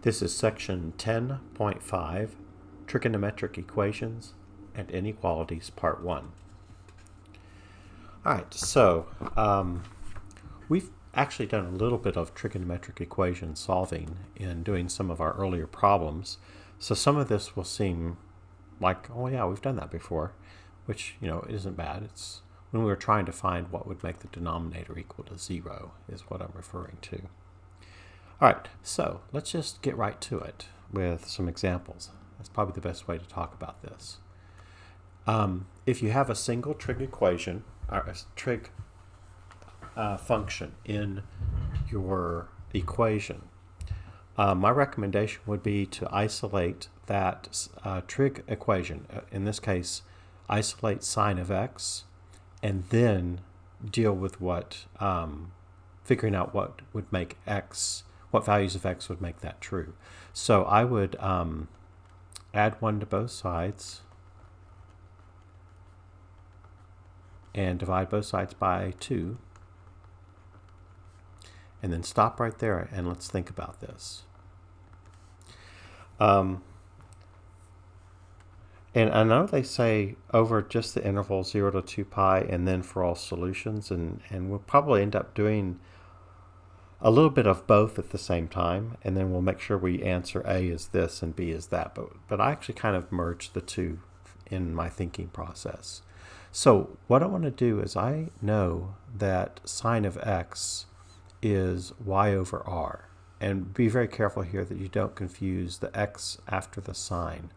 This is section 10.5, Trigonometric Equations and Inequalities, Part 1. Alright, so we've actually done a little bit of trigonometric equation solving in doing some of our earlier problems. So some of this will seem like, oh yeah, we've done that before, which, isn't bad. It's when we were trying to find what would make the denominator equal to 0 is what I'm referring to. All right, so let's just get right to it with some examples. That's probably the best way to talk about this. If you have a single trig equation, or a trig function in your equation, my recommendation would be to isolate that trig equation. In this case, isolate sine of x, and then deal with figuring out what would make x, what values of x would make that true. So I would add 1 to both sides and divide both sides by 2. And then stop right there and let's think about this. And I know they say over just the interval 0 to 2 pi and then for all solutions, and we'll probably end up doing a little bit of both at the same time, and then we'll make sure we answer A is this and B is that. But I actually kind of merged the two in my thinking process. So what I want to do is I know that sine of x is y over r. And be very careful here that you don't confuse the x after the sine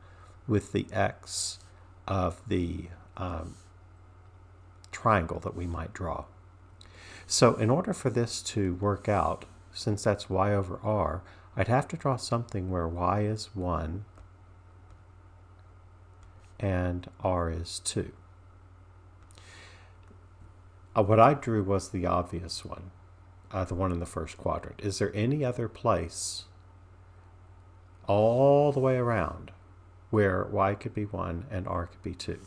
with the x of the triangle that we might draw. So in order for this to work out, since that's y over r, I'd have to draw something where y is 1 and r is 2. What I drew was the obvious one, the one in the first quadrant. Is there any other place all the way around where y could be 1 and r could be 2?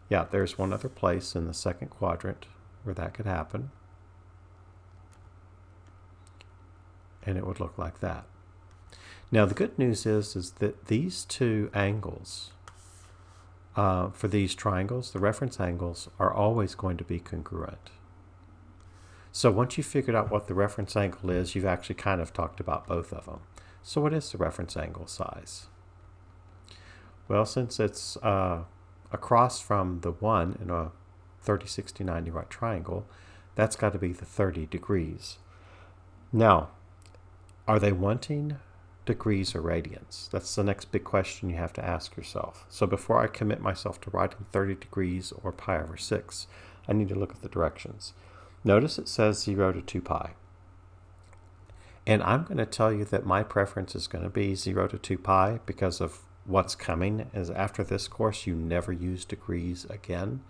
Yeah, there's one other place in the second quadrant where that could happen. And it would look like that. Now the good news is that these two angles, for these triangles, the reference angles, are always going to be congruent. So once you've figured out what the reference angle is, you've actually kind of talked about both of them. So what is the reference angle size? Well, since it's across from the 1 in a 30, 60, 90 right triangle, that's got to be the 30 degrees. Now, are they wanting degrees or radians? That's the next big question you have to ask yourself. So before I commit myself to writing 30 degrees or pi over 6, I need to look at the directions. Notice it says 0 to 2 pi. And I'm going to tell you that my preference is going to be 0 to 2 pi because of what's coming. Is after this course, you never use degrees again.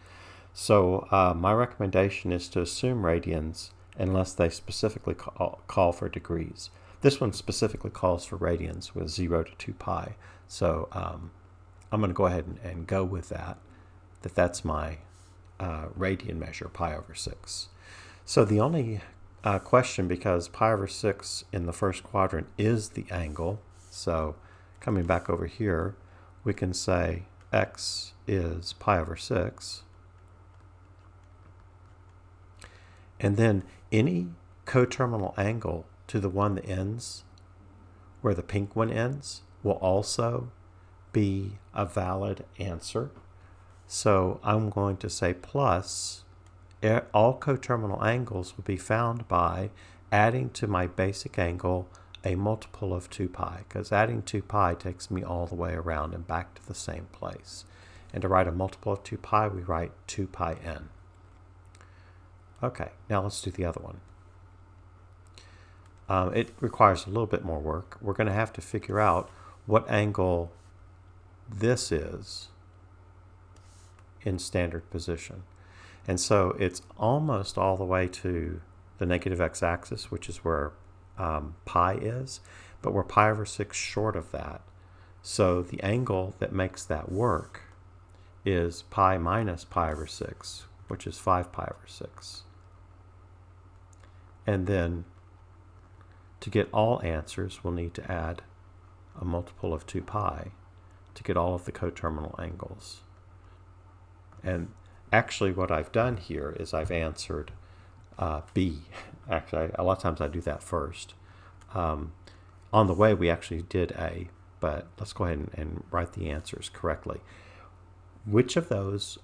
So my recommendation is to assume radians unless they specifically call for degrees. This one specifically calls for radians with 0 to 2 pi. So I'm going to go ahead and go with that's my radian measure, pi over 6. So the only question, because pi over 6 in the first quadrant is the angle, so coming back over here, we can say x is pi over 6. And then any coterminal angle to the one that ends where the pink one ends will also be a valid answer. So I'm going to say plus all coterminal angles will be found by adding to my basic angle a multiple of 2 pi, because adding 2 pi takes me all the way around and back to the same place. And to write a multiple of 2 pi, we write 2 pi n. Okay, now let's do the other one. It requires a little bit more work. We're going to have to figure out what angle this is in standard position. And so it's almost all the way to the negative x-axis, which is where pi is, but we're pi over 6 short of that. So the angle that makes that work is pi minus pi over 6, which is 5 pi over 6. And then To get all answers, we'll need to add a multiple of 2 pi to get all of the coterminal angles. And actually what I've done here is I've answered B. Actually, a lot of times I do that first. On the way, we actually did A, but let's go ahead and write the answers correctly. Which of those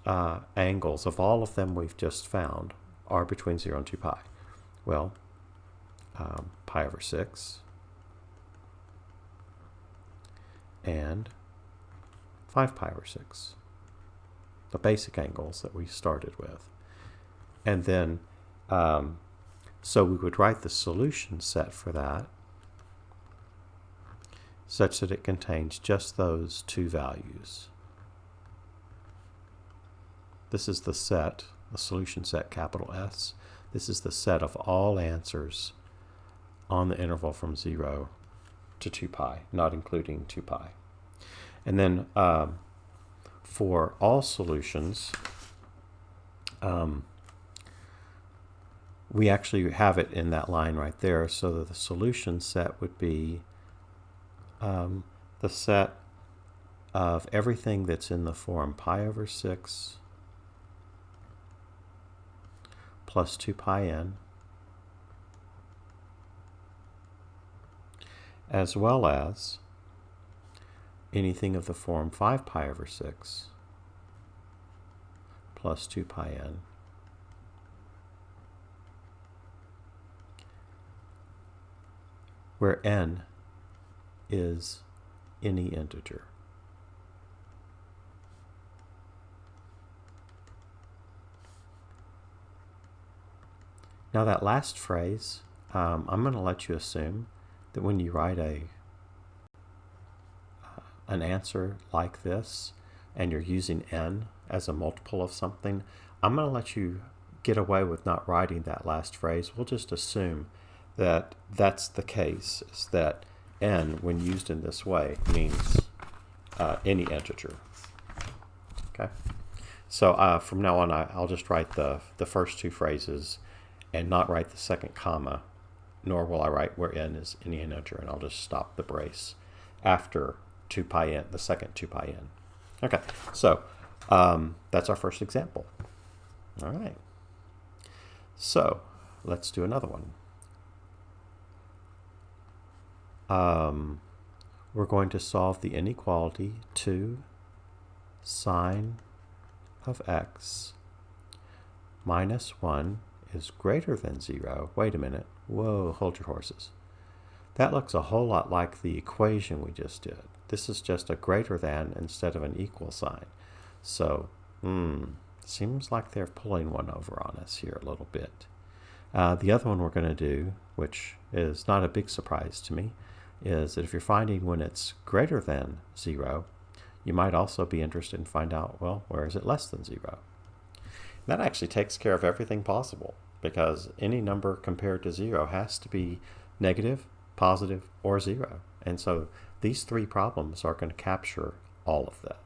angles, of all of them we've just found, are between 0 and 2 pi? Well, pi over 6 and 5 pi over 6, the basic angles that we started with. And then, so we would write the solution set for that such that it contains just those two values. This is the set, the solution set, capital S. This is the set of all answers on the interval from 0 to 2 pi, not including 2 pi. And then for all solutions, we actually have it in that line right there, so that the solution set would be the set of everything that's in the form pi over 6 plus 2 pi n, as well as anything of the form 5 pi over 6 plus 2 pi n, where n is any integer. Now that last phrase, I'm going to let you assume that when you write an answer like this and you're using n as a multiple of something, I'm going to let you get away with not writing that last phrase. We'll just assume that that's the case, is that n, when used in this way, means any integer. Okay, so from now on I'll just write the first two phrases and not write the second comma, nor will I write where n is any integer, and I'll just stop the brace after 2 pi n, the second 2 pi n. Okay, so that's our first example. All right, so let's do another one. We're going to solve the inequality 2 sine of x minus 1 is greater than 0. Wait a minute. Whoa, hold your horses. That looks a whole lot like the equation we just did. This is just a greater than instead of an equal sign. So, seems like they're pulling one over on us here a little bit. The other one we're going to do, which is not a big surprise to me, is that if you're finding when it's greater than 0, you might also be interested in find out, well, where is it less than 0? That actually takes care of everything possible, because any number compared to 0 has to be negative, positive, or 0. And so these three problems are going to capture all of that.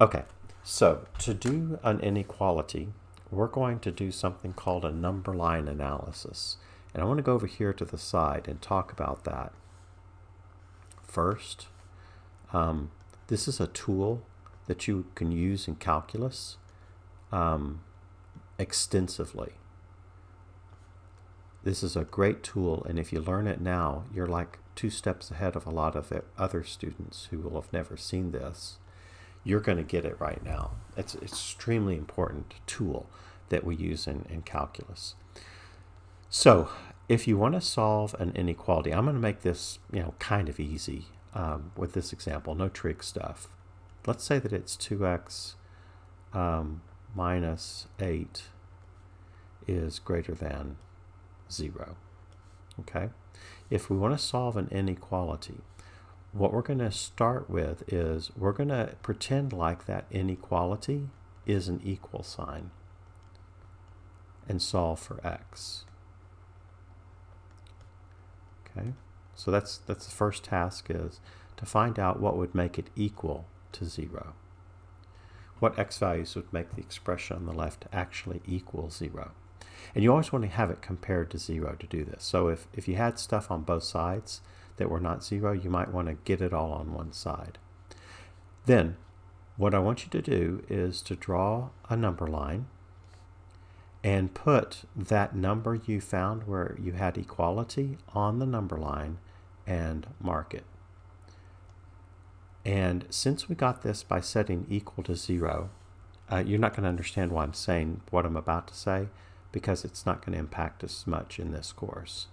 Okay, so to do an inequality, we're going to do something called a number line analysis. And I want to go over here to the side and talk about that. First, this is a tool that you can use in calculus extensively. This is a great tool, and if you learn it now, you're like 2 steps ahead of a lot of other students who will have never seen this. You're going to get it right now. It's an extremely important tool that we use in calculus. So if you want to solve an inequality, I'm going to make this kind of easy with this example, no trig stuff. Let's say that it's 2x minus 8 is greater than 0. Okay? If we want to solve an inequality, what we're going to start with is we're going to pretend like that inequality is an equal sign and solve for x. Okay? So that's the first task, is to find out what would make it equal to 0. What x values would make the expression on the left actually equal 0. And you always want to have it compared to 0 to do this. So if you had stuff on both sides that were not 0, you might want to get it all on one side. Then what I want you to do is to draw a number line and put that number you found where you had equality on the number line and mark it. And since we got this by setting equal to 0, you're not going to understand why I'm saying what I'm about to say, because it's not going to impact us much in this course.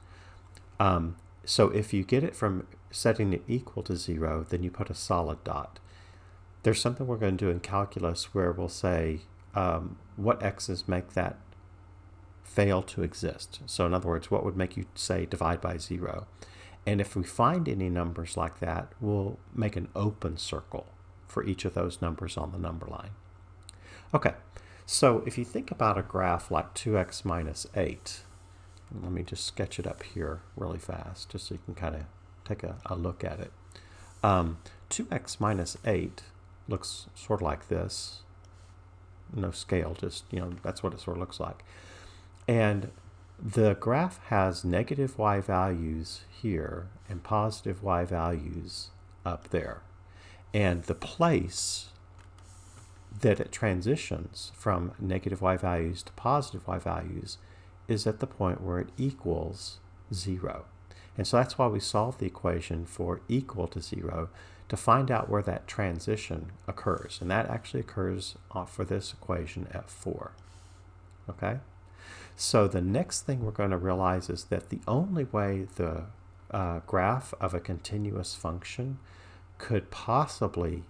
So if you get it from setting it equal to 0, then you put a solid dot. There's something we're going to do in calculus where we'll say what x's make that fail to exist. So in other words, what would make you say divide by 0? And if we find any numbers like that, we'll make an open circle for each of those numbers on the number line. Okay, so if you think about a graph like 2x minus 8, let me just sketch it up here really fast just so you can kind of take a look at it. 2x minus 8 looks sort of like this. No scale, just, that's what it sort of looks like. And the graph has negative y values here and positive y values up there. And the place that it transitions from negative y values to positive y values is at the point where it equals 0. And so that's why we solve the equation for equal to 0 to find out where that transition occurs. And that actually occurs for this equation at 4. Okay? So the next thing we're going to realize is that the only way the graph of a continuous function could possibly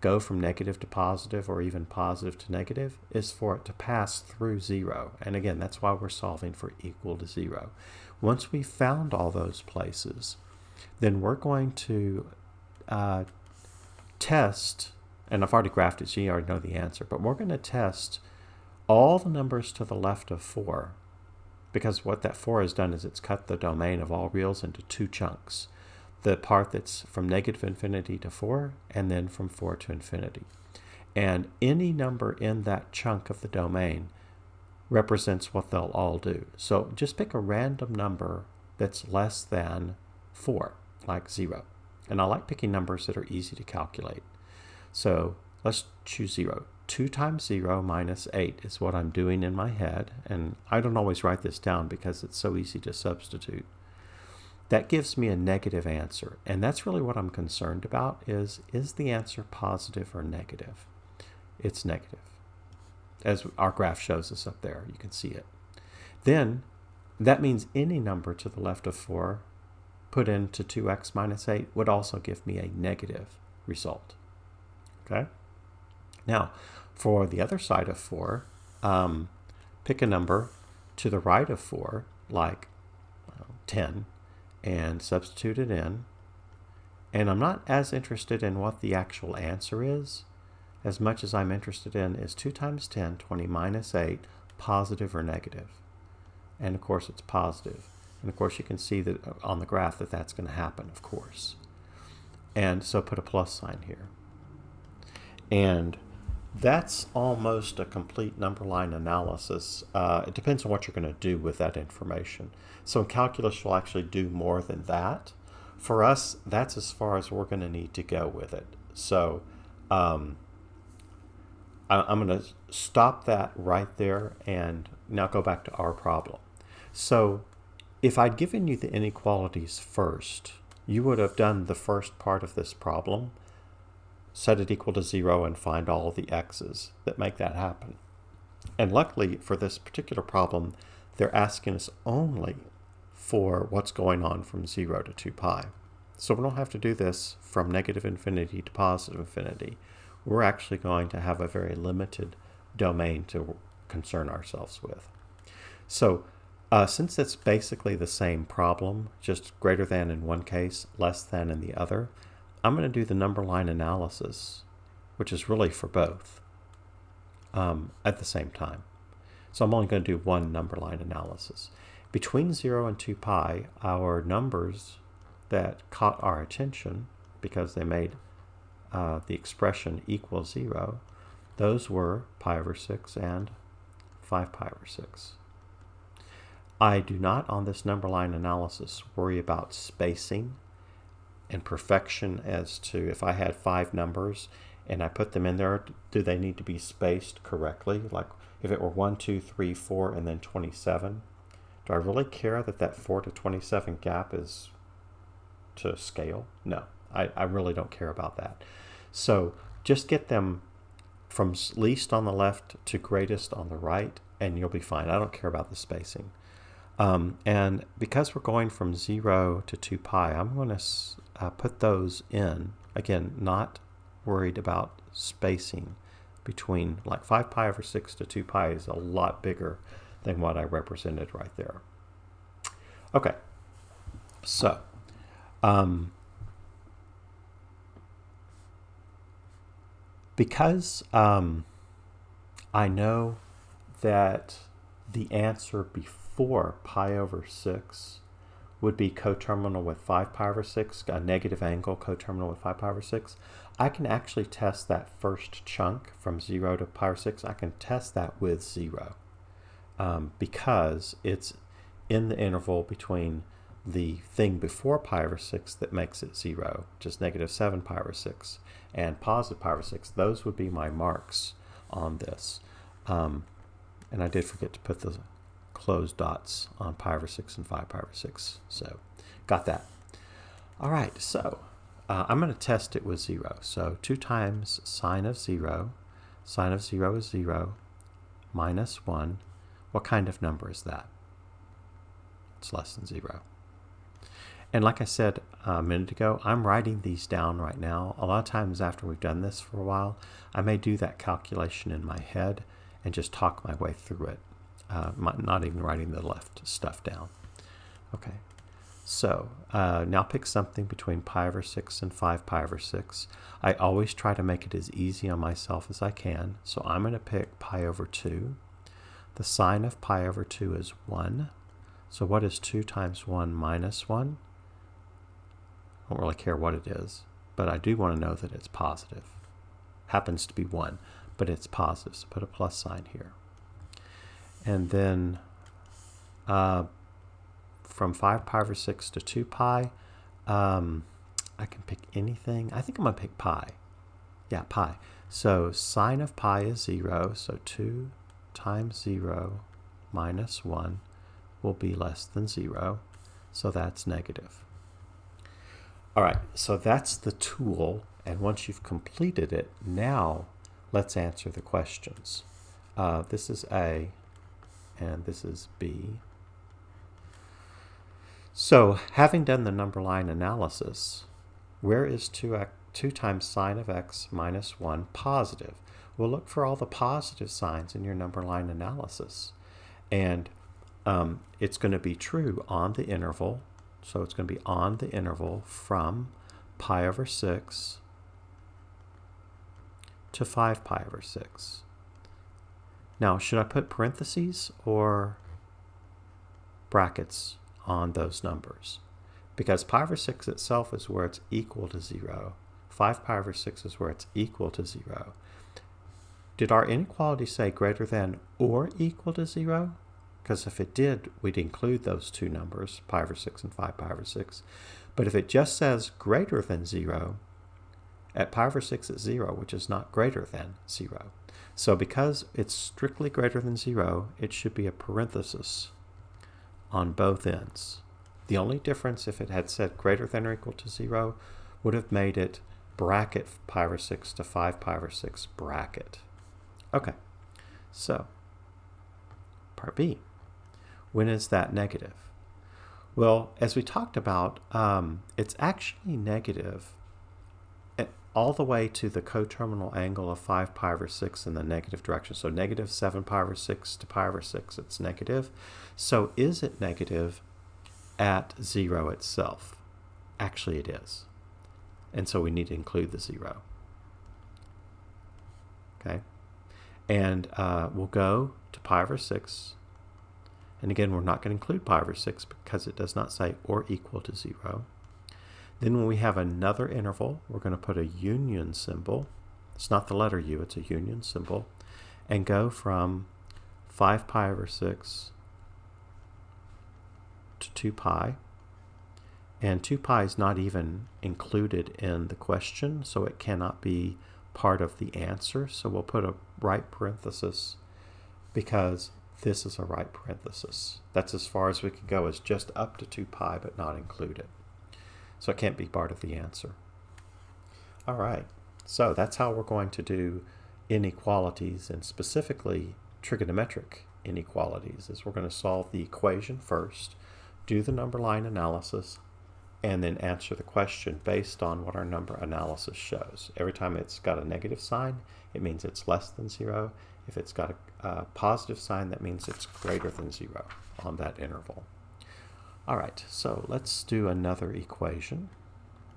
go from negative to positive or even positive to negative is for it to pass through 0. And again, that's why we're solving for equal to 0. Once we've found all those places, then we're going to test, and I've already graphed it so you already know the answer, but we're going to test all the numbers to the left of 4, because what that 4 has done is it's cut the domain of all reals into 2 chunks. The part that's from negative infinity to 4, and then from 4 to infinity. And any number in that chunk of the domain represents what they'll all do. So just pick a random number that's less than 4, like 0. And I like picking numbers that are easy to calculate. So let's choose 0. 2 times 0 minus 8 is what I'm doing in my head, and I don't always write this down because it's so easy to substitute. That gives me a negative answer, and that's really what I'm concerned about is the answer positive or negative? It's negative. As our graph shows us up there, you can see it. Then that means any number to the left of 4 put into 2x minus 8 would also give me a negative result. Okay? Now, for the other side of 4, pick a number to the right of 4, like 10, and substitute it in. And I'm not as interested in what the actual answer is, as much as I'm interested in is 2 times 10, 20 minus 8, positive or negative? And of course it's positive. And of course you can see that on the graph that that's going to happen, of course. And so put a plus sign here. And that's almost a complete number line analysis. It depends on what you're going to do with that information. So in calculus, you'll actually do more than that. For us, that's as far as we're going to need to go with it. So I'm going to stop that right there and now go back to our problem. So if I'd given you the inequalities first, you would have done the first part of this problem, set it equal to 0 and find all of the x's that make that happen. And luckily for this particular problem, they're asking us only for what's going on from 0 to 2 pi. So we don't have to do this from negative infinity to positive infinity. We're actually going to have a very limited domain to concern ourselves with. So since it's basically the same problem, just greater than in one case, less than in the other, I'm going to do the number line analysis, which is really for both, at the same time. So I'm only going to do one number line analysis. Between 0 and 2 pi, our numbers that caught our attention, because they made the expression equal 0, those were pi over 6 and 5 pi over 6. I do not, on this number line analysis, worry about spacing and perfection as to if I had 5 numbers and I put them in there, do they need to be spaced correctly? Like if it were 1, 2, 3, 4, and then 27, do I really care that that 4 to 27 gap is to scale? No, I really don't care about that. So just get them from least on the left to greatest on the right, and you'll be fine. I don't care about the spacing. And because we're going from 0 to 2 pi, I'm going to put those in. Again, not worried about spacing between, like 5 pi over 6 to 2 pi is a lot bigger than what I represented right there. Okay, so because I know that the answer before pi over 6 would be coterminal with 5 pi over 6, a negative angle coterminal with 5 pi over 6, I can actually test that first chunk from 0 to pi over 6. I can test that with 0 because it's in the interval between the thing before pi over 6 that makes it 0, which is negative 7 pi over 6, and positive pi over 6. Those would be my marks on this. And I did forget to put the closed dots on pi over 6 and 5 pi over 6. So got that. All right, so I'm going to test it with 0. So 2 times sine of 0. Sine of 0 is 0 minus 1. What kind of number is that? It's less than 0. And like I said a minute ago, I'm writing these down right now. A lot of times after we've done this for a while, I may do that calculation in my head and just talk my way through it, not even writing the left stuff down. Okay, so now pick something between pi over 6 and 5 pi over 6. I always try to make it as easy on myself as I can, so I'm going to pick pi over 2. The sine of pi over 2 is 1. So what is 2 times 1 minus 1? I don't really care what it is, but I do want to know that it's positive. Happens to be 1, but it's positive, so put a plus sign here. And then from 5 pi over 6 to 2 pi, I can pick anything. I think I'm going to pick pi. Yeah, pi. So sine of pi is 0, so 2 times 0 minus 1 will be less than 0, so that's negative. All right, so that's the tool, and once you've completed it, now let's answer the questions. This is A, and this is B. So, having done the number line analysis, where is 2 times sine of x minus 1 positive? We'll look for all the positive signs in your number line analysis. And it's going to be true on the interval. So it's going to be on the interval from pi over 6 to 5 pi over 6. Now, should I put parentheses or brackets on those numbers? Because pi over 6 itself is where it's equal to 0. 5 pi over 6 is where it's equal to 0. Did our inequality say greater than or equal to 0? Because if it did, we'd include those two numbers, pi over 6 and 5 pi over 6. But if it just says greater than 0, at pi over 6 it's 0, which is not greater than 0. So because it's strictly greater than 0, it should be a parenthesis on both ends. The only difference if it had said greater than or equal to 0 would have made it bracket pi over 6 to 5 pi over 6 bracket. Okay, so part B. When is that negative? Well, as we talked about, it's actually negative all the way to the coterminal angle of 5 pi over 6 in the negative direction. So negative 7 pi over 6 to pi over 6, it's negative. So is it negative at 0 itself? Actually, it is. And so we need to include the 0. Okay? And we'll go to pi over 6. And again, we're not going to include pi over 6 because it does not say or equal to 0. Then when we have another interval, we're going to put a union symbol. It's not the letter U, it's a union symbol. And go from 5 pi over 6 to 2 pi. And 2 pi is not even included in the question, so it cannot be part of the answer. So we'll put a right parenthesis because this is a right parenthesis. That's as far as we can go, is just up to 2 pi but not included. So it can't be part of the answer. All right, so that's how we're going to do inequalities, and specifically trigonometric inequalities, is we're going to solve the equation first, do the number line analysis, and then answer the question based on what our number analysis shows. Every time it's got a negative sign, it means it's less than 0. If it's got a positive sign, that means it's greater than 0 on that interval. All right, so let's do another equation.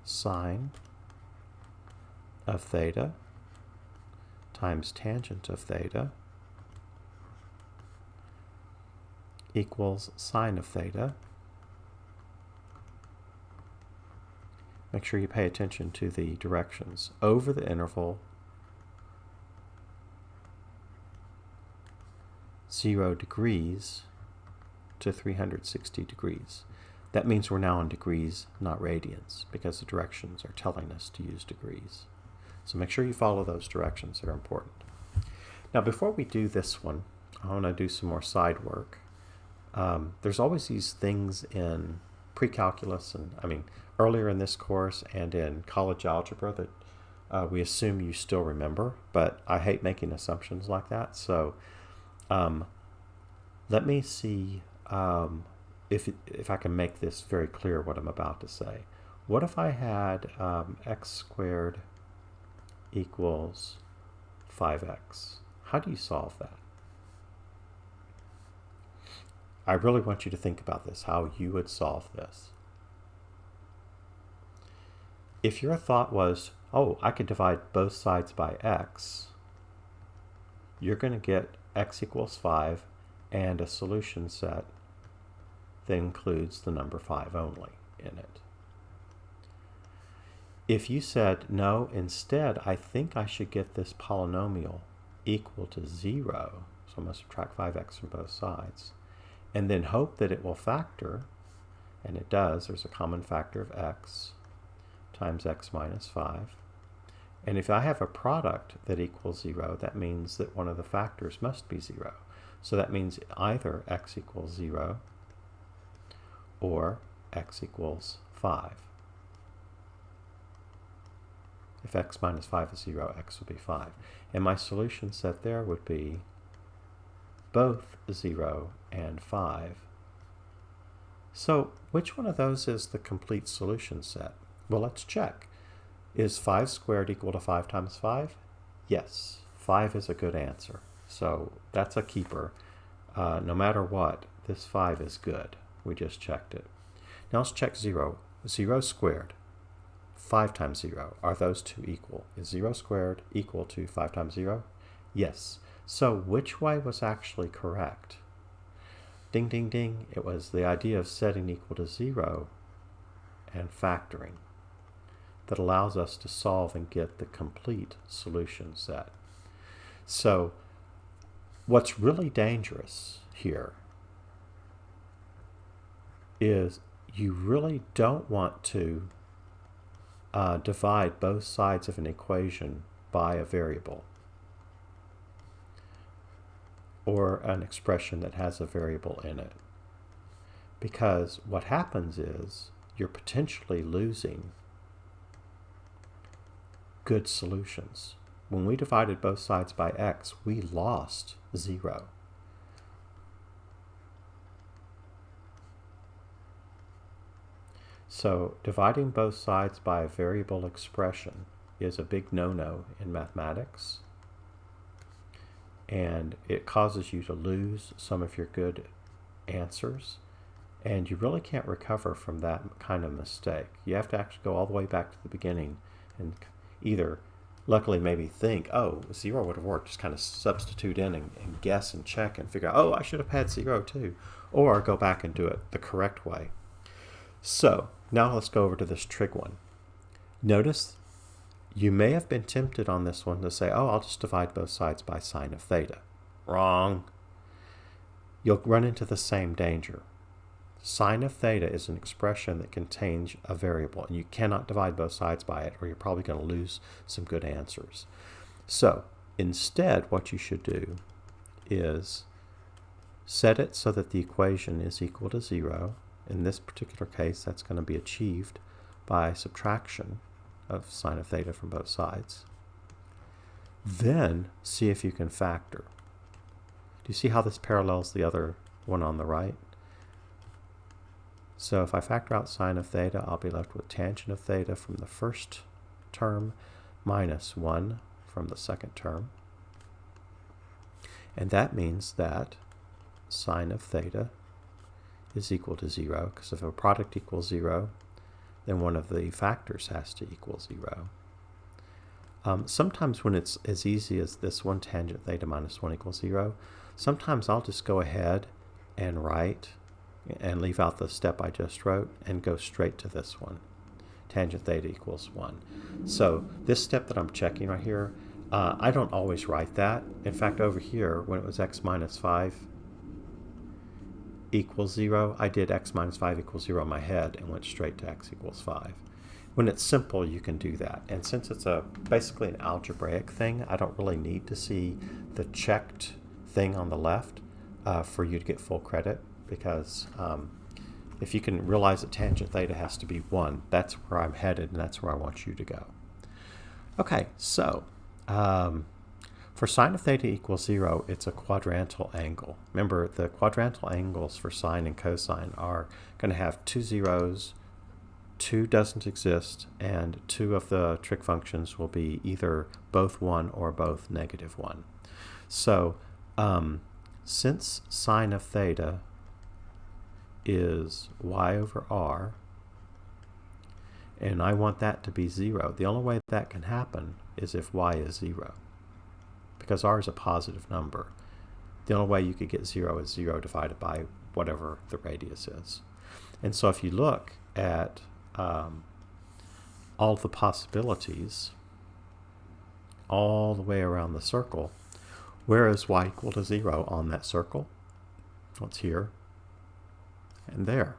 Sine of theta times tangent of theta equals sine of theta. Make sure you pay attention to the directions. Over the interval 0 degrees to 360 degrees. That means we're now in degrees, not radians, because the directions are telling us to use degrees. So make sure you follow those directions that are important. Now before we do this one, I want to do some more side work. There's always these things in pre-calculus, and earlier in this course and in college algebra that we assume you still remember, but I hate making assumptions like that. So let me see if I can make this very clear what I'm about to say. What if I had x squared equals 5x? How do you solve that? I really want you to think about this, how you would solve this. If your thought was, oh, I could divide both sides by x, you're going to get x equals 5 and a solution set that includes the number 5 only in it. If you said, no, instead, I think I should get this polynomial equal to 0, so I'm going to subtract 5x from both sides, and then hope that it will factor, and it does, there's a common factor of x times x minus 5. And if I have a product that equals 0, that means that one of the factors must be 0. So that means either x equals 0 or x equals 5. If x minus 5 is 0, x would be 5. And my solution set there would be both 0 and 5. So which one of those is the complete solution set? Well, let's check. Is 5 squared equal to 5 times 5? Yes, 5 is a good answer. So that's a keeper. No matter what, this 5 is good. We just checked it. Now let's check 0. 0 squared, 5 times 0. Are those two equal? Is 0 squared equal to 5 times 0? Yes. So which way was actually correct? Ding, ding, ding. It was the idea of setting equal to 0 and factoring that allows us to solve and get the complete solution set. So what's really dangerous here is you really don't want to divide both sides of an equation by a variable or an expression that has a variable in it. Because what happens is you're potentially losing good solutions. When we divided both sides by x, we lost 0. So dividing both sides by a variable expression is a big no-no in mathematics, and it causes you to lose some of your good answers, and you really can't recover from that kind of mistake. You have to actually go all the way back to the beginning and either luckily maybe think, oh, 0 would have worked, just kind of substitute in and guess and check and figure out, oh, I should have had 0 too, or go back and do it the correct way. So now let's go over to this trig one. Notice you may have been tempted on this one to say, oh, I'll just divide both sides by sine of theta. Wrong. You'll run into the same danger. sine of theta is an expression that contains a variable, and you cannot divide both sides by it, or you're probably going to lose some good answers. So instead, what you should do is set it so that the equation is equal to 0. In this particular case, that's going to be achieved by subtraction of sine of theta from both sides. Then see if you can factor. Do you see how this parallels the other one on the right? So if I factor out sine of theta, I'll be left with tangent of theta from the first term minus 1 from the second term. And that means that sine of theta is equal to 0, because if a product equals 0, then one of the factors has to equal 0. Sometimes when it's as easy as this one, tangent theta minus 1 equals 0, sometimes I'll just go ahead and write and leave out the step I just wrote and go straight to this one. Tangent theta equals 1. So this step that I'm checking right here, I don't always write that. In fact, over here, when it was x minus 5 equals 0, I did x minus 5 equals 0 in my head and went straight to x equals 5. When it's simple, you can do that. And since it's basically an algebraic thing, I don't really need to see the checked thing on the left for you to get full credit, because if you can realize that tangent theta has to be 1, that's where I'm headed, and that's where I want you to go. Okay, so for sine of theta equals 0, it's a quadrantal angle. Remember, the quadrantal angles for sine and cosine are going to have 2 zeros, 2 doesn't exist, and 2 of the trig functions will be either both 1 or both negative 1. So since sine of theta is y over r, and I want that to be 0, the only way that can happen is if y is 0, because r is a positive number. The only way you could get 0 is 0 divided by whatever the radius is. And so if you look at all the possibilities all the way around the circle, where is y equal to 0 on that circle? Well, it's here and there.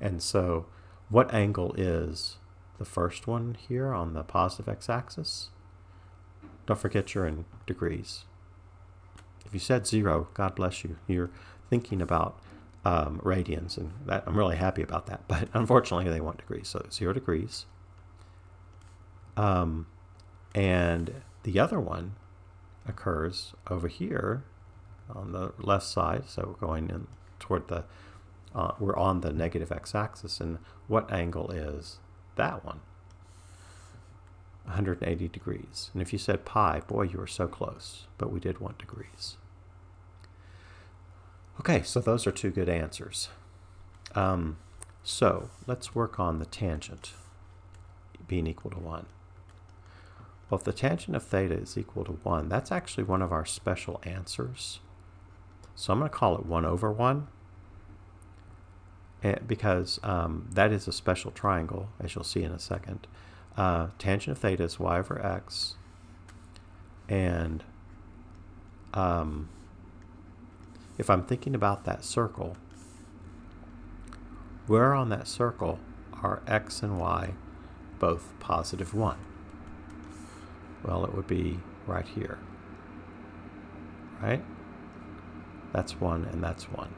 And so what angle is the first one here on the positive x-axis? Don't forget you're in degrees. If you said 0, God bless you, you're thinking about radians, and that I'm really happy about that, but unfortunately they want degrees, so 0 degrees. And the other one occurs over here on the left side, so we're going in toward the we're on the negative x-axis, and what angle is that one? 180 degrees. And if you said pi, boy, you were so close, but we did want degrees. Okay, so those are 2 good answers. So let's work on the tangent being equal to 1. Well, if the tangent of theta is equal to 1, that's actually one of our special answers. So I'm going to call it 1 over 1, because that is a special triangle, as you'll see in a second. Tangent of theta is y over x, and if I'm thinking about that circle, where on that circle are x and y both positive 1? Well, it would be right here, right? That's 1 and that's 1.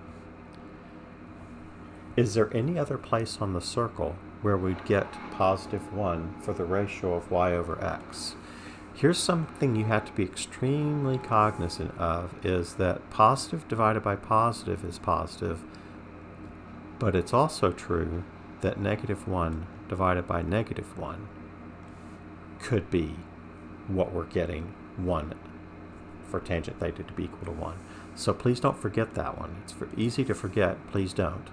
Is there any other place on the circle where we'd get positive 1 for the ratio of y over x? Here's something you have to be extremely cognizant of, is that positive divided by positive is positive, but it's also true that negative 1 divided by negative 1 could be what we're getting 1 for tangent theta to be equal to 1. So please don't forget that one. It's easy to forget, please don't.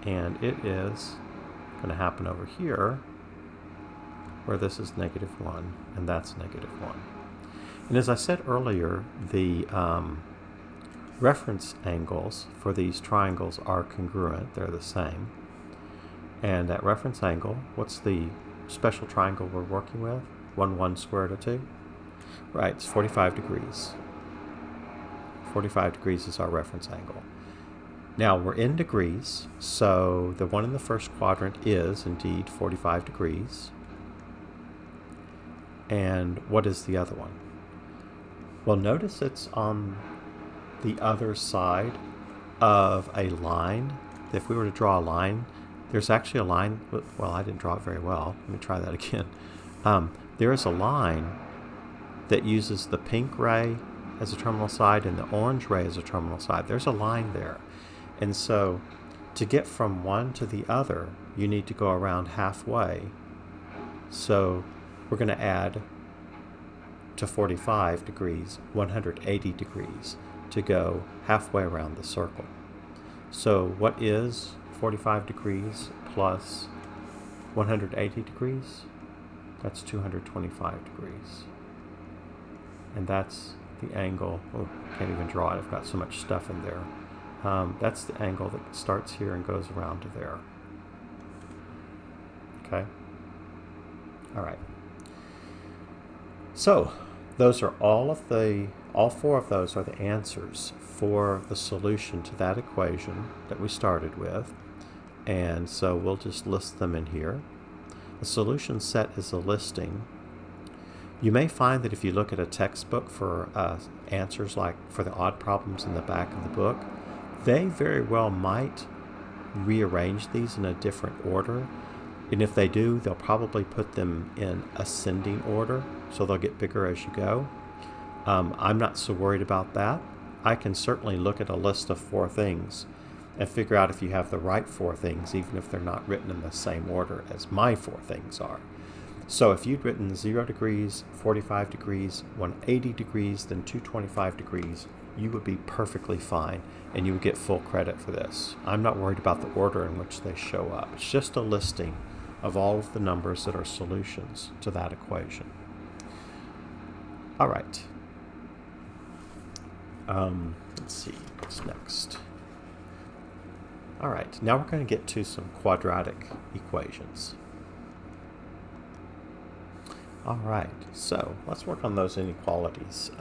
And it is going to happen over here, where this is negative 1 and that's negative 1. And as I said earlier, the reference angles for these triangles are congruent, they're the same. And that reference angle, what's the special triangle we're working with? 1 square root of 2? Right, it's 45 degrees. 45 degrees is our reference angle. Now we're in degrees, so the one in the first quadrant is indeed 45 degrees. And what is the other one? Well, notice it's on the other side of a line. If we were to draw a line, there's actually a line. Well, I didn't draw it very well. Let me try that again. There is a line that uses the pink ray as a terminal side and the orange ray as a terminal side. There's a line there. And so to get from one to the other, you need to go around halfway. So we're going to add to 45 degrees 180 degrees to go halfway around the circle. So what is 45 degrees plus 180 degrees? That's 225 degrees. And that's the angle. Oh, can't even draw it. I've got so much stuff in there. That's the angle that starts here and goes around to there. Okay? All right. So those are all four of those are the answers for the solution to that equation that we started with. And so we'll just list them in here. The solution set is a listing. You may find that if you look at a textbook for answers like for the odd problems in the back of the book, they very well might rearrange these in a different order. And if they do, they'll probably put them in ascending order, so they'll get bigger as you go. I'm not so worried about that. I can certainly look at a list of 4 things and figure out if you have the right 4 things, even if they're not written in the same order as my 4 things are. So if you'd written 0 degrees, 45 degrees, 180 degrees, then 225 degrees, you would be perfectly fine, and you would get full credit for this. I'm not worried about the order in which they show up. It's just a listing of all of the numbers that are solutions to that equation. All right. Let's see, what's next? All right, now we're going to get to some quadratic equations. All right, so let's work on those inequalities.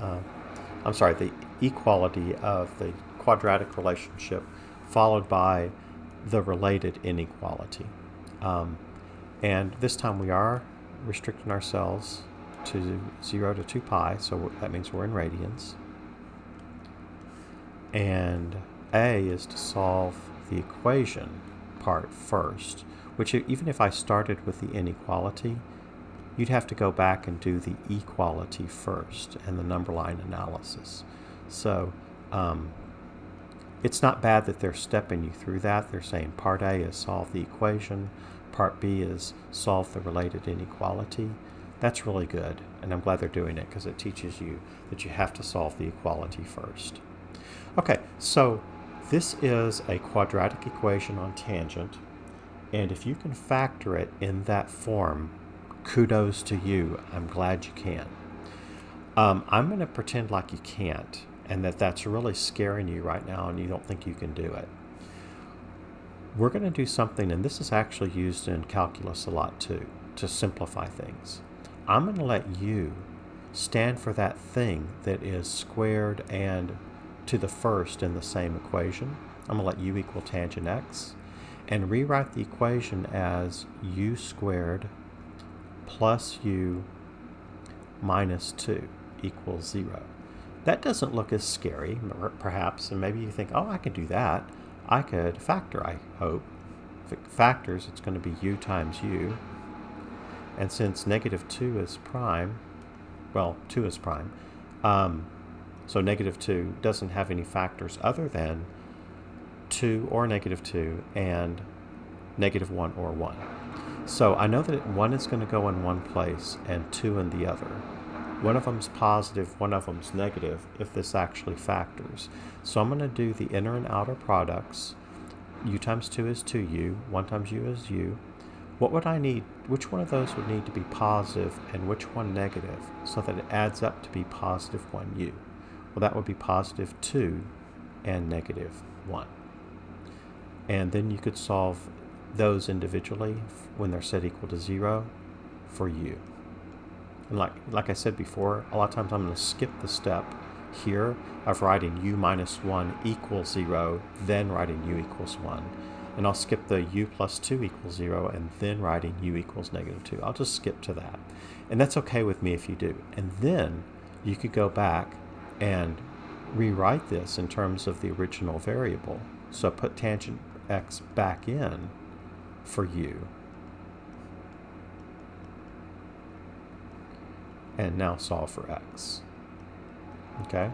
The equality of the quadratic relationship followed by the related inequality. And this time we are restricting ourselves to 0 to 2 pi, so that means we're in radians. And A is to solve the equation part first, which even if I started with the inequality, you'd have to go back and do the equality first and the number line analysis. So it's not bad that they're stepping you through that. They're saying part A is solve the equation, part B is solve the related inequality. That's really good, and I'm glad they're doing it because it teaches you that you have to solve the equality first. Okay, so this is a quadratic equation on tangent, and if you can factor it in that form, kudos to you. I'm glad you can. I'm going to pretend like you can't, and that's really scaring you right now and you don't think you can do it. We're going to do something, and this is actually used in calculus a lot too, to simplify things. I'm going to let you stand for that thing that is squared and to the first in the same equation. I'm going to let u equal tangent x and rewrite the equation as u squared plus u minus 2 equals 0. That doesn't look as scary, perhaps, and maybe you think, oh, I can do that. I could factor, I hope. If it factors, it's going to be u times u. And since negative 2 is prime, well, 2 is prime, so negative 2 doesn't have any factors other than 2 or negative 2 and negative 1 or 1. So I know that 1 is going to go in one place and 2 in the other. One of them's positive, one of them's negative if this actually factors. So I'm going to do the inner and outer products. U times 2 is 2u, 1 times u is u. What would I need? Which one of those would need to be positive and which one negative so that it adds up to be positive 1u? Well, that would be positive 2 and negative 1. And then you could solve those individually when they're set equal to 0 for u. And like I said before, a lot of times I'm going to skip the step here of writing u minus 1 equals 0, then writing u equals 1. And I'll skip the u plus 2 equals 0 and then writing u equals negative 2. I'll just skip to that. And that's okay with me if you do. And then you could go back and rewrite this in terms of the original variable. So put tangent x back in for u. And now solve for x. Okay?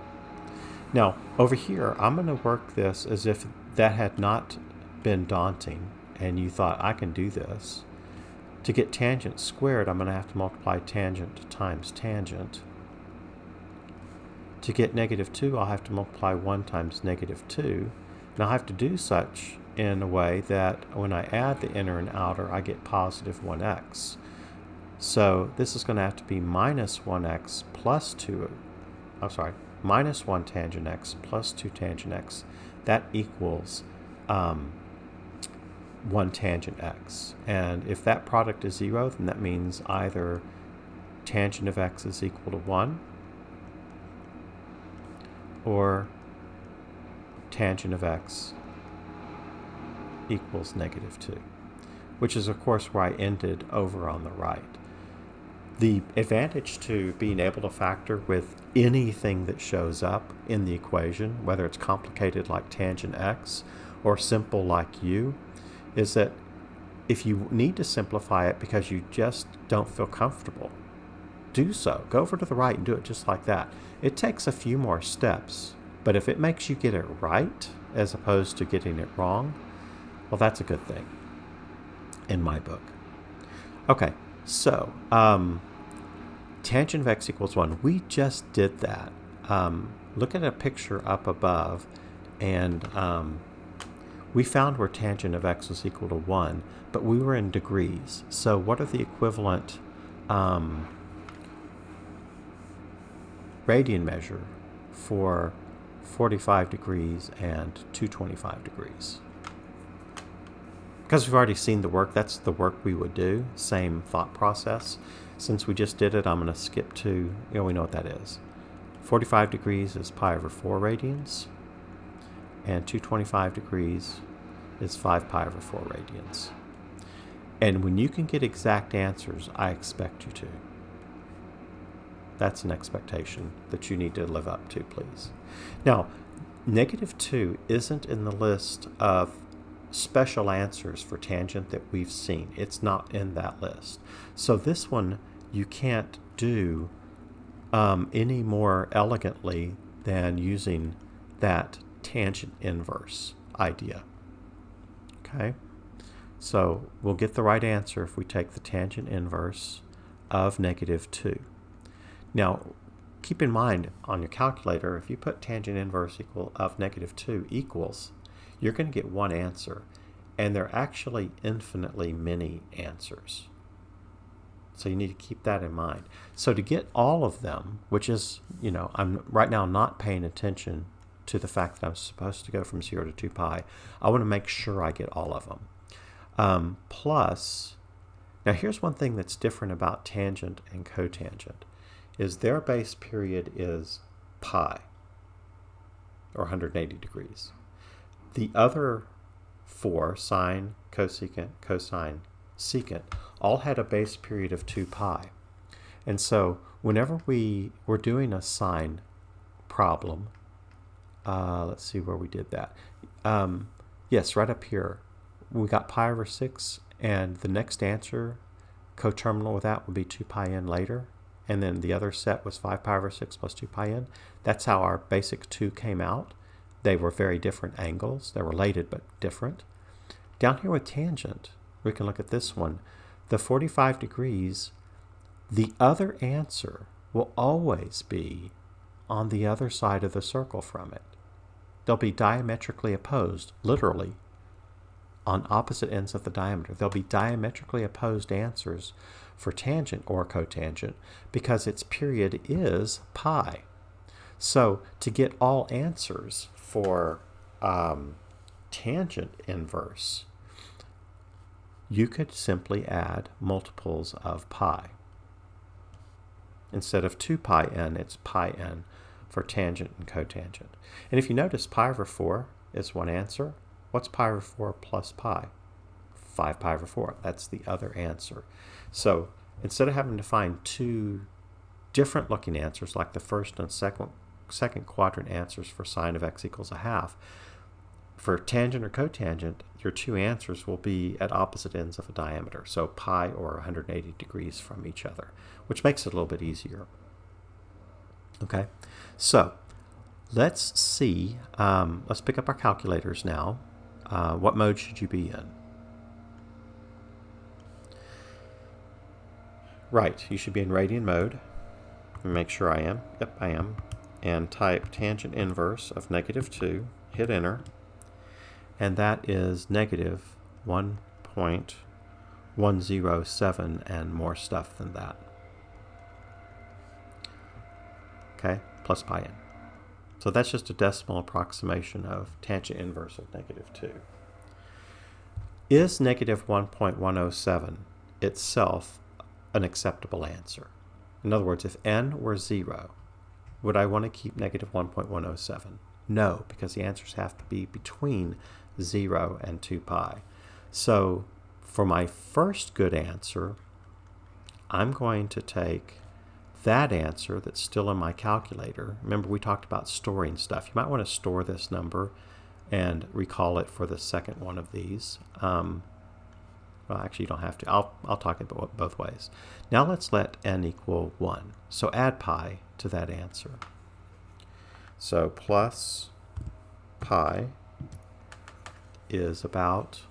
Now, over here, I'm going to work this as if that had not been daunting and you thought, I can do this. To get tangent squared, I'm going to have to multiply tangent times tangent. To get negative 2, I'll have to multiply 1 times negative 2. And I'll have to do such in a way that when I add the inner and outer, I get positive 1x. So this is going to have to be minus 1x plus 2, minus 1 tangent x plus 2 tangent x. That equals 1 tangent x. And if that product is 0, then that means either tangent of x is equal to 1 or tangent of x equals negative 2, which is, of course, where I ended over on the right. The advantage to being able to factor with anything that shows up in the equation, whether it's complicated like tangent x or simple like u, is that if you need to simplify it because you just don't feel comfortable, do so. Go over to the right and do it just like that. It takes a few more steps, but if it makes you get it right as opposed to getting it wrong, well, that's a good thing in my book. Okay, so tangent of x equals 1. We just did that. Look at a picture up above, and we found where tangent of x was equal to 1, but we were in degrees. So what are the equivalent radian measure for 45 degrees and 225 degrees? Because we've already seen the work, that's the work we would do, same thought process. Since we just did it, I'm going to skip to, we know what that is. 45 degrees is pi over 4 radians, and 225 degrees is 5 pi over 4 radians. And when you can get exact answers, I expect you to. That's an expectation that you need to live up to, please. Now, negative 2 isn't in the list of special answers for tangent that we've seen. It's not in that list. So this one you can't do any more elegantly than using that tangent inverse idea. Okay? So we'll get the right answer if we take the tangent inverse of negative 2. Now, keep in mind on your calculator, if you put tangent inverse equal of negative 2 equals, you're going to get one answer, and there are actually infinitely many answers. So you need to keep that in mind. So to get all of them, which is, I'm right now not paying attention to the fact that I'm supposed to go from 0 to 2 pi, I want to make sure I get all of them. Plus, now here's one thing that's different about tangent and cotangent, is their base period is pi, or 180 degrees. The other 4, sine, cosecant, cosine, secant, all had a base period of 2 pi. And so whenever we were doing a sine problem, let's see where we did that. Yes, right up here. We got pi over 6, and the next answer, coterminal with that, would be 2 pi n later. And then the other set was 5 pi over 6 plus 2 pi n. That's how our basic 2 came out. They were very different angles. They're related but different. Down here with tangent, we can look at this one. The 45 degrees, the other answer will always be on the other side of the circle from it. They'll be diametrically opposed, literally, on opposite ends of the diameter. There'll be diametrically opposed answers for tangent or cotangent because its period is pi. So to get all answers for tangent inverse, you could simply add multiples of pi. Instead of 2 pi n, it's pi n. for tangent and cotangent. And if you notice, pi over 4 is one answer. What's pi over 4 plus pi? 5 pi over 4. That's the other answer. So instead of having to find two different looking answers like the first and second quadrant answers for sine of x equals a half, for tangent or cotangent, your two answers will be at opposite ends of a diameter, so pi or 180 degrees from each other, which makes it a little bit easier. Okay, so let's see, let's pick up our calculators now. What mode should you be in? Right, you should be in radian mode. Make sure I am. Yep, I am. And type tangent inverse of -2, hit enter, and that is negative 1.107 and more stuff than that. Okay, plus pi n. So that's just a decimal approximation of tangent inverse of -2. Is negative 1.107 itself an acceptable answer? In other words, if n were 0, would I want to keep negative 1.107? No, because the answers have to be between 0 and 2 pi. So for my first good answer, I'm going to take that answer that's still in my calculator. Remember, we talked about storing stuff. You might want to store this number and recall it for the second one of these. Well, actually, you don't have to. I'll talk about both ways. Now let's let n equal 1. So add pi to that answer. So plus pi is about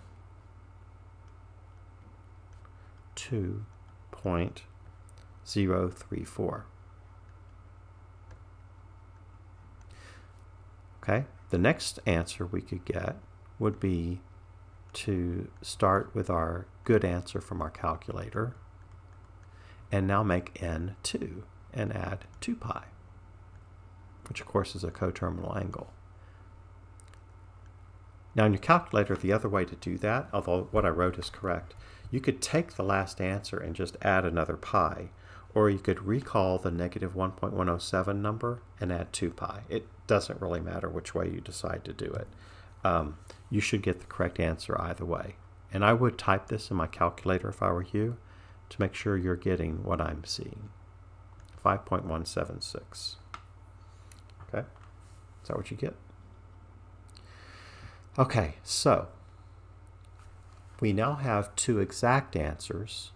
2.034. Okay, the next answer we could get would be to start with our good answer from our calculator and now make n 2 and add 2 pi, which of course is a coterminal angle. Now in your calculator, the other way to do that, although what I wrote is correct, you could take the last answer and just add another pi, or you could recall the negative 1.107 number and add 2 pi. It doesn't really matter which way you decide to do it. You should get the correct answer either way. And I would type this in my calculator if I were you to make sure you're getting what I'm seeing. 5.176. Okay, is that what you get? Okay, so we now have two exact answers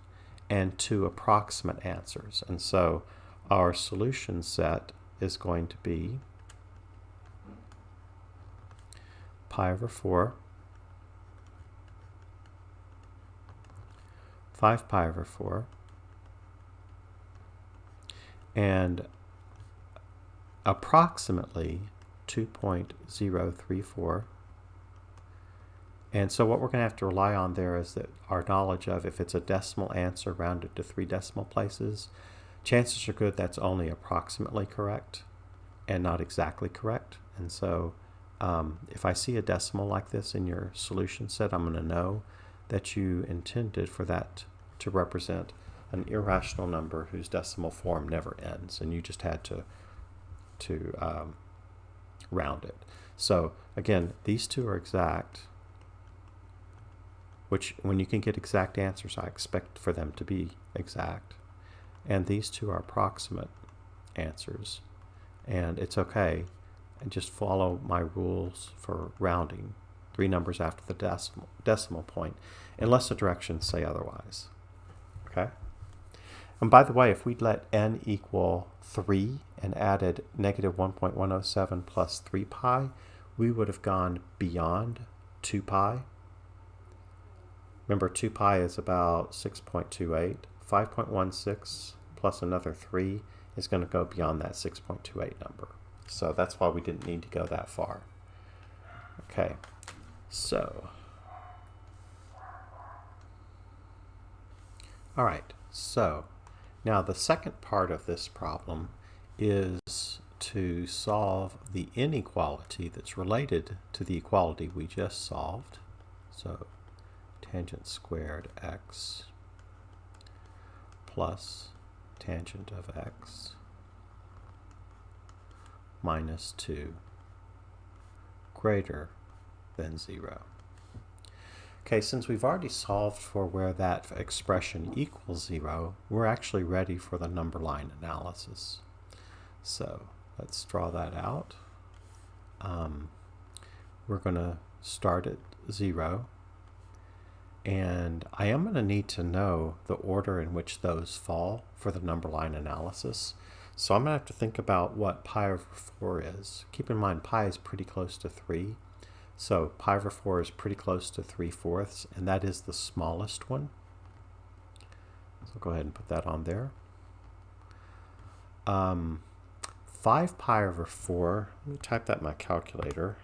and two approximate answers. And so our solution set is going to be pi over 4, 5 pi over 4, and approximately 2.034. And so what we're going to have to rely on there is that our knowledge of if it's a decimal answer rounded to 3 decimal places, chances are good that's only approximately correct and not exactly correct. And so if I see a decimal like this in your solution set, I'm going to know that you intended for that to represent an irrational number whose decimal form never ends, and you just had to round it. So again, these two are exact, which when you can get exact answers, I expect for them to be exact. And these two are approximate answers. And it's okay. And just follow my rules for rounding 3 numbers after the decimal point, unless the directions say otherwise. Okay? And by the way, if we'd let n equal 3 and added negative 1.107 plus 3 pi, we would have gone beyond 2 pi. Remember, 2 pi is about 6.28. 5.16 plus another 3 is going to go beyond that 6.28 number. So that's why we didn't need to go that far. Okay, so. All right, so now the second part of this problem is to solve the inequality that's related to the equality we just solved. So tangent squared x plus tangent of x minus 2 greater than 0. Okay, since we've already solved for where that expression equals 0, we're actually ready for the number line analysis. So let's draw that out. We're going to start at 0. And I am going to need to know the order in which those fall for the number line analysis. So I'm going to have to think about what pi over 4 is. Keep in mind pi is pretty close to 3. So pi over 4 is pretty close to 3/4, and that is the smallest one. So go ahead and put that on there. 5 pi over 4, let me type that in my calculator,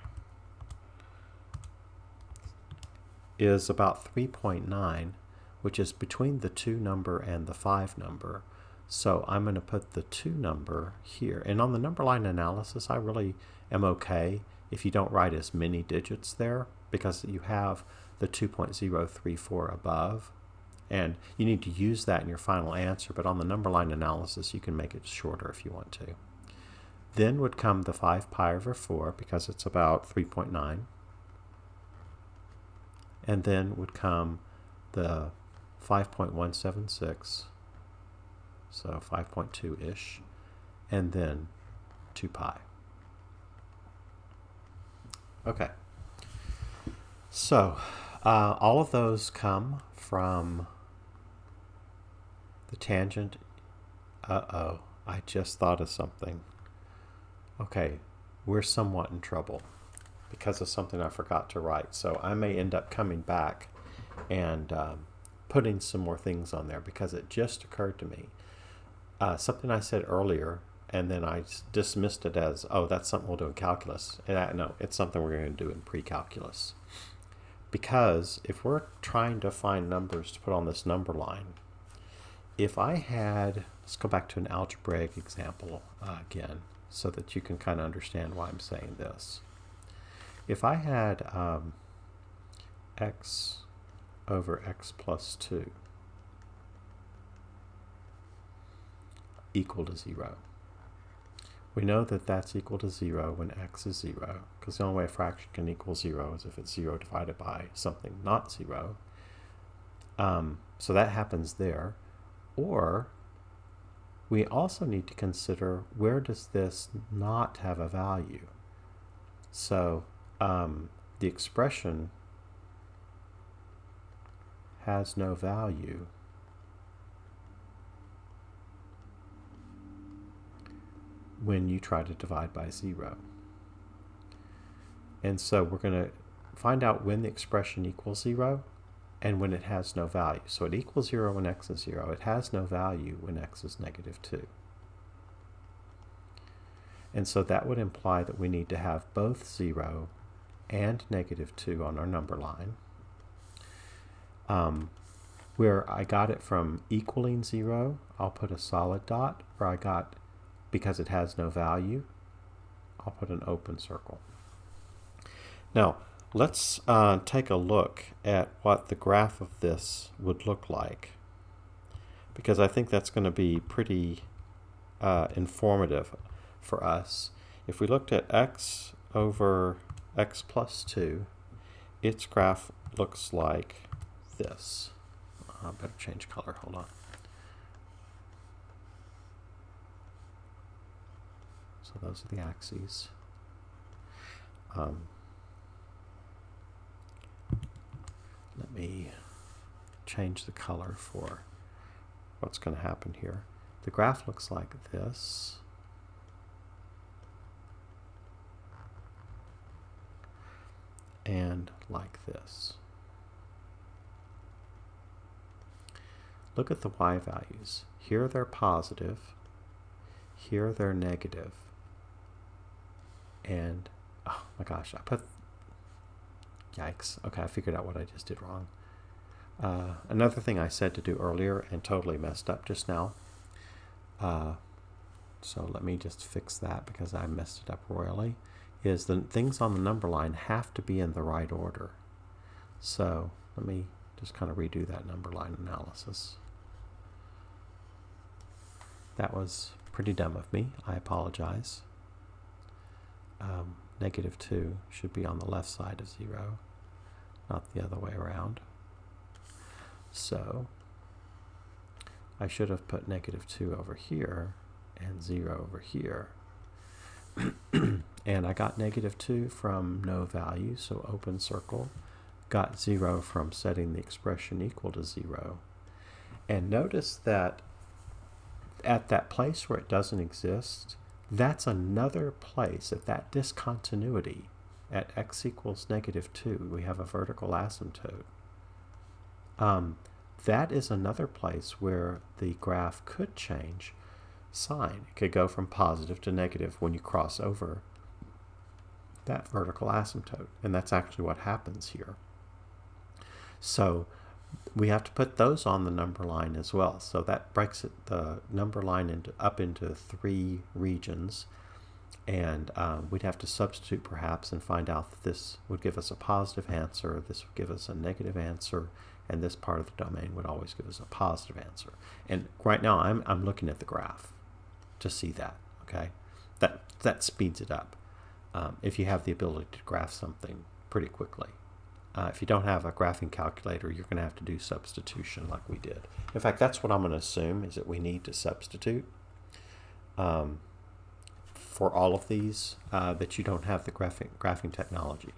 is about 3.9, which is between the 2 number and the 5 number. So I'm going to put the 2 number here. And on the number line analysis, I really am okay if you don't write as many digits there, because you have the 2.034 above. And you need to use that in your final answer, but on the number line analysis, you can make it shorter if you want to. Then would come the 5 pi over 4, because it's about 3.9. And then would come the 5.176, so 5.2-ish, and then 2 pi. Okay, so all of those come from the tangent. Uh-oh, I just thought of something. Okay, we're somewhat in trouble because of something I forgot to write. So I may end up coming back and putting some more things on there, because it just occurred to me. Something I said earlier, and then I dismissed it as, oh, that's something we'll do in calculus. And no, it's something we're going to do in pre-calculus. Because if we're trying to find numbers to put on this number line, if I had, let's go back to an algebraic example again, so that you can kind of understand why I'm saying this. If I had x over x plus 2 equal to 0, we know that that's equal to 0 when x is 0, because the only way a fraction can equal 0 is if it's 0 divided by something not 0. So that happens there. Or we also need to consider, where does this not have a value? So the expression has no value when you try to divide by 0. And so we're going to find out when the expression equals 0 and when it has no value. So it equals 0 when x is 0. It has no value when x is -2. And so that would imply that we need to have both 0 and -2 on our number line. Where I got it from equaling 0, I'll put a solid dot. Where I got, because it has no value, I'll put an open circle. Now, let's take a look at what the graph of this would look like, because I think that's going to be pretty informative for us. If we looked at x over x plus 2, its graph looks like this. I better change color, hold on. So those are the axes. Let me change the color for what's going to happen here. The graph looks like this. And like this. Look at the y values. Here they're positive. Here they're negative. And, oh my gosh, I put, yikes. Okay, I figured out what I just did wrong. Another thing I said to do earlier and totally messed up just now. So let me just fix that because I messed it up royally. Is the things on the number line have to be in the right order. So let me just kind of redo that number line analysis. That was pretty dumb of me. I apologize. negative 2 should be on the left side of 0, not the other way around. So I should have put negative 2 over here and 0 over here. And I got negative 2 from no value, so open circle. Got 0 from setting the expression equal to 0. And notice that at that place where it doesn't exist, that's another place at that discontinuity. At x equals negative 2, we have a vertical asymptote. That is another place where the graph could change sign. It could go from positive to negative when you cross over that vertical asymptote. And that's actually what happens here. So we have to put those on the number line as well. So that breaks the number line up into 3 regions. And we'd have to substitute perhaps and find out that this would give us a positive answer, this would give us a negative answer, and this part of the domain would always give us a positive answer. And right now I'm looking at the graph to see that, okay? That speeds it up if you have the ability to graph something pretty quickly. If you don't have a graphing calculator, you're going to have to do substitution like we did. In fact, that's what I'm going to assume, is that we need to substitute for all of these, that you don't have the graphing technology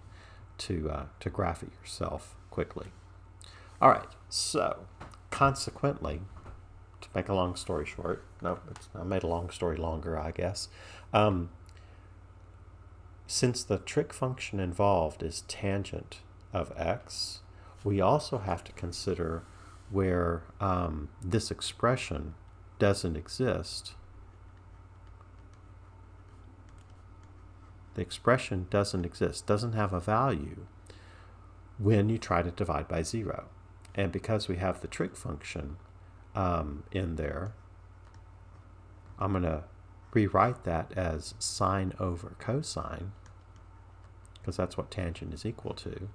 to graph it yourself quickly. All right, so consequently, to make a long story short, I made a long story longer, I guess. Since the trig function involved is tangent of x, we also have to consider where this expression doesn't exist. The expression doesn't exist, doesn't have a value when you try to divide by 0. And because we have the trig function in there, I'm going to rewrite that as sine over cosine, because that's what tangent is equal to.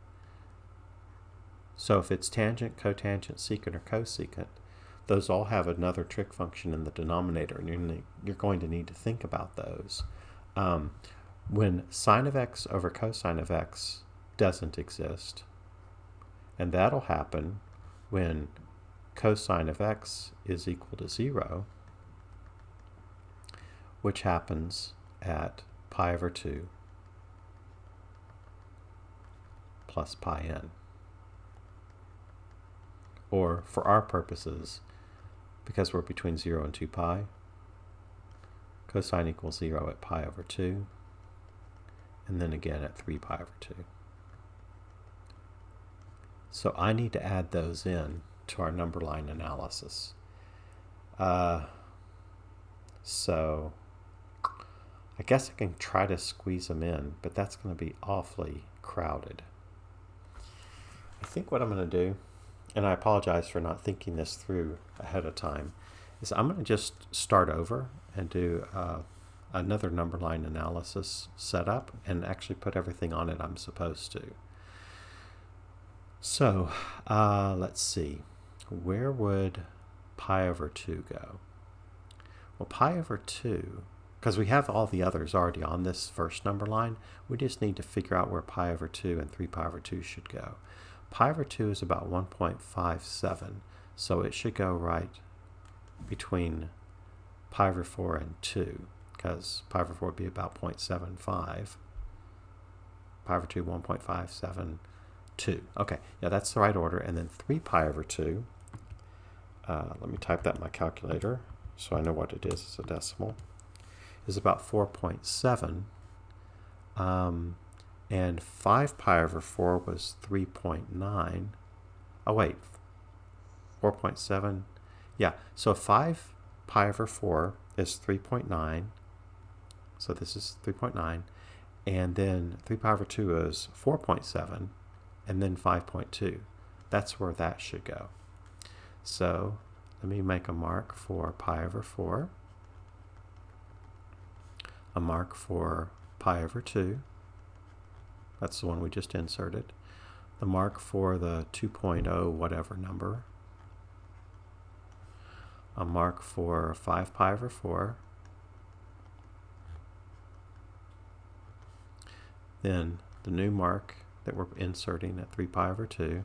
So if it's tangent, cotangent, secant, or cosecant, those all have another trig function in the denominator, and you're going to need to think about those. When sine of x over cosine of x doesn't exist, and that'll happen when cosine of x is equal to 0, which happens at pi over 2 plus pi n. Or, for our purposes, because we're between 0 and 2 pi, cosine equals 0 at pi over 2, and then again at 3 pi over 2. So I need to add those in to our number line analysis. So I guess I can try to squeeze them in, but that's going to be awfully crowded. I think what I'm going to do, and I apologize for not thinking this through ahead of time, is I'm going to just start over and do another number line analysis setup and actually put everything on it I'm supposed to. So let's see, where would pi over 2 go? Well, pi over 2, because we have all the others already on this first number line, we just need to figure out where pi over 2 and 3 pi over 2 should go. Pi over 2 is about 1.57, so it should go right between pi over 4 and 2, because pi over 4 would be about 0.75. Pi over 2, 1.57, 2. Okay, yeah, that's the right order. And then 3 pi over 2, let me type that in my calculator so I know what it is as a decimal, is about 4.7. And 5 pi over 4 was 3.9. Oh, wait, 4.7. Yeah, so 5 pi over 4 is 3.9. So this is 3.9. And then 3 pi over 2 is 4.7. And then 5.2. That's where that should go. So let me make a mark for pi over 4. A mark for pi over 2. That's the one we just inserted. The mark for the 2.0 whatever number. A mark for 5 pi over 4. then the new mark that we're inserting at 3 pi over 2,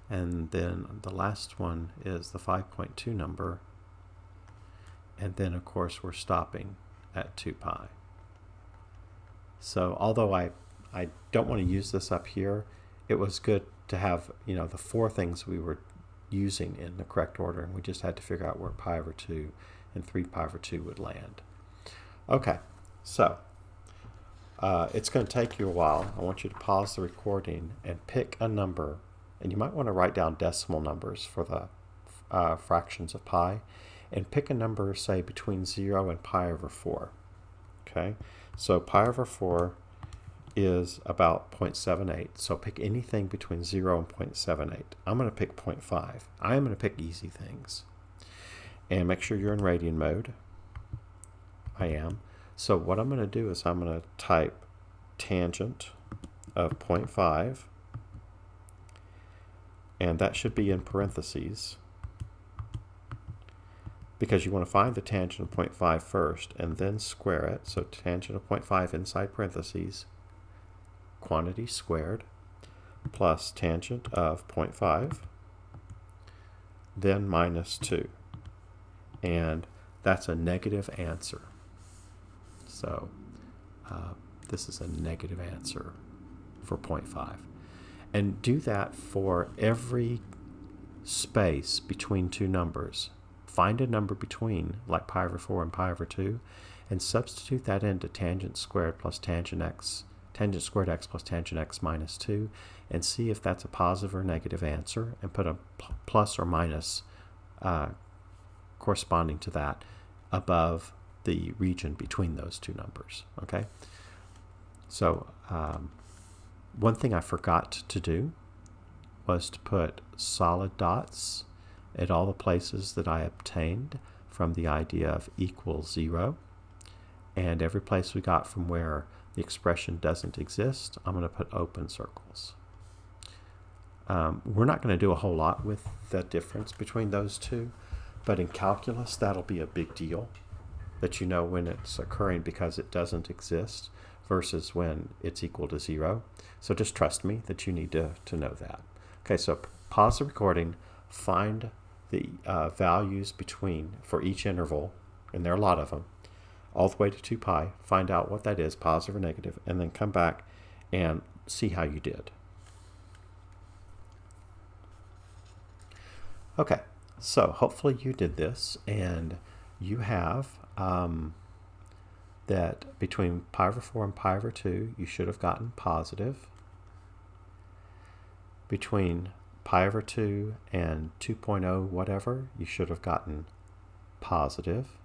and then the last one is the 5.2 number, and then of course we're stopping at 2 pi. So although I don't want to use this up here, it was good to have, you know, the 4 things we were using in the correct order, and we just had to figure out where pi over 2 and 3 pi over 2 would land. Okay, so it's going to take you a while. I want you to pause the recording and pick a number, and you might want to write down decimal numbers for the fractions of pi, and pick a number, say, between 0 and pi over 4. Okay, so pi over 4 is about 0.78, so pick anything between 0 and 0.78. I'm going to pick 0.5. I am going to pick easy things. And make sure you're in radian mode. I am. So what I'm going to do is I'm going to type tangent of 0.5, and that should be in parentheses, because you want to find the tangent of 0.5 first and then square it. So tangent of 0.5 inside parentheses, quantity squared, plus tangent of 0.5, then minus 2. And that's a negative answer. So this is a negative answer for 0.5. And do that for every space between two numbers. Find a number between, like pi over 4 and pi over 2, and substitute that into tangent squared plus tangent squared x plus tangent x minus 2, and see if that's a positive or negative answer, and put a plus or minus corresponding to that above the region between those two numbers. Okay? So one thing I forgot to do was to put solid dots at all the places that I obtained from the idea of equals 0, and every place we got from where the expression doesn't exist, I'm going to put open circles. We're not going to do a whole lot with the difference between those two, but in calculus that'll be a big deal, that you know when it's occurring because it doesn't exist versus when it's equal to 0. So just trust me that you need to know that. Okay, so pause the recording, find the values between for each interval, and there are a lot of them, all the way to 2 pi, find out what that is, positive or negative, and then come back and see how you did. Okay, so hopefully you did this, and you have that between pi over 4 and pi over 2, you should have gotten positive. Between pi over 2 and 2.0 whatever, you should have gotten positive.